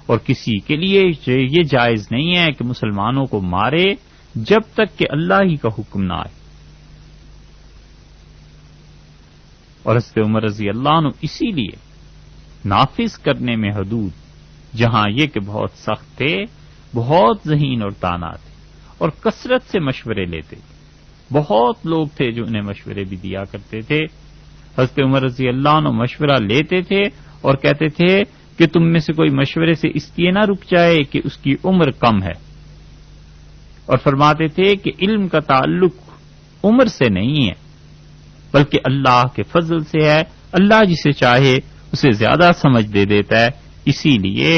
اور کسی کے لیے یہ جائز نہیں ہے کہ مسلمانوں کو مارے جب تک کہ اللہ ہی کا حکم نہ آئے۔ اور حضرت عمر رضی اللہ عنہ اسی لیے نافذ کرنے میں حدود جہاں یہ کہ بہت سخت تھے، بہت ذہین اور دانا تھے اور کثرت سے مشورے لیتے تھے، بہت لوگ تھے جو انہیں مشورے بھی دیا کرتے تھے۔ حضرت عمر رضی اللہ عنہ مشورہ لیتے تھے اور کہتے تھے کہ تم میں سے کوئی مشورے سے اس لیے نہ رک جائے کہ اس کی عمر کم ہے، اور فرماتے تھے کہ علم کا تعلق عمر سے نہیں ہے بلکہ اللہ کے فضل سے ہے، اللہ جسے چاہے اسے زیادہ سمجھ دے دیتا ہے۔ اسی لیے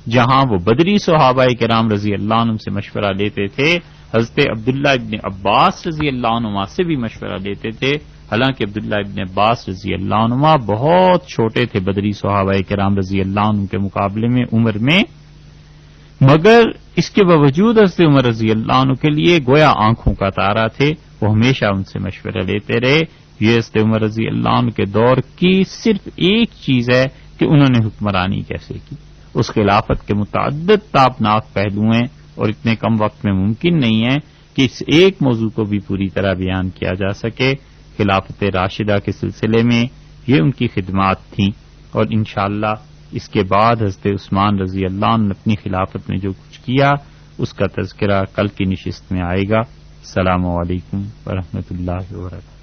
جہاں وہ بدری صحابہ کرام رضی اللہ عنہ سے مشورہ لیتے تھے، حضرت عبداللہ ابن عباس رضی اللہ عنہ سے بھی مشورہ لیتے تھے، حالانکہ عبداللہ ابن عباس رضی اللہ عنہ بہت چھوٹے تھے بدری صحابہ کرام رضی اللہ عنہ کے مقابلے میں عمر میں، مگر اس کے باوجود حضرت عمر رضی اللہ عنہ کے لیے گویا آنکھوں کا تارا تھے، وہ ہمیشہ ان سے مشورہ لیتے رہے۔ یہ حضرت عمر رضی اللہ عنہ کے دور کی صرف ایک چیز ہے کہ انہوں نے حکمرانی کیسے کی۔ اس خلافت کے متعدد تابناک پہلو ہیں اور اتنے کم وقت میں ممکن نہیں ہے کہ اس ایک موضوع کو بھی پوری طرح بیان کیا جا سکے۔ خلافت راشدہ کے سلسلے میں یہ ان کی خدمات تھیں، اور انشاءاللہ اس کے بعد حضرت عثمان رضی اللہ عنہ نے اپنی خلافت میں جو کچھ کیا اس کا تذکرہ کل کی نشست میں آئے گا۔ السلام علیکم ورحمۃ اللہ وبرکاتہ۔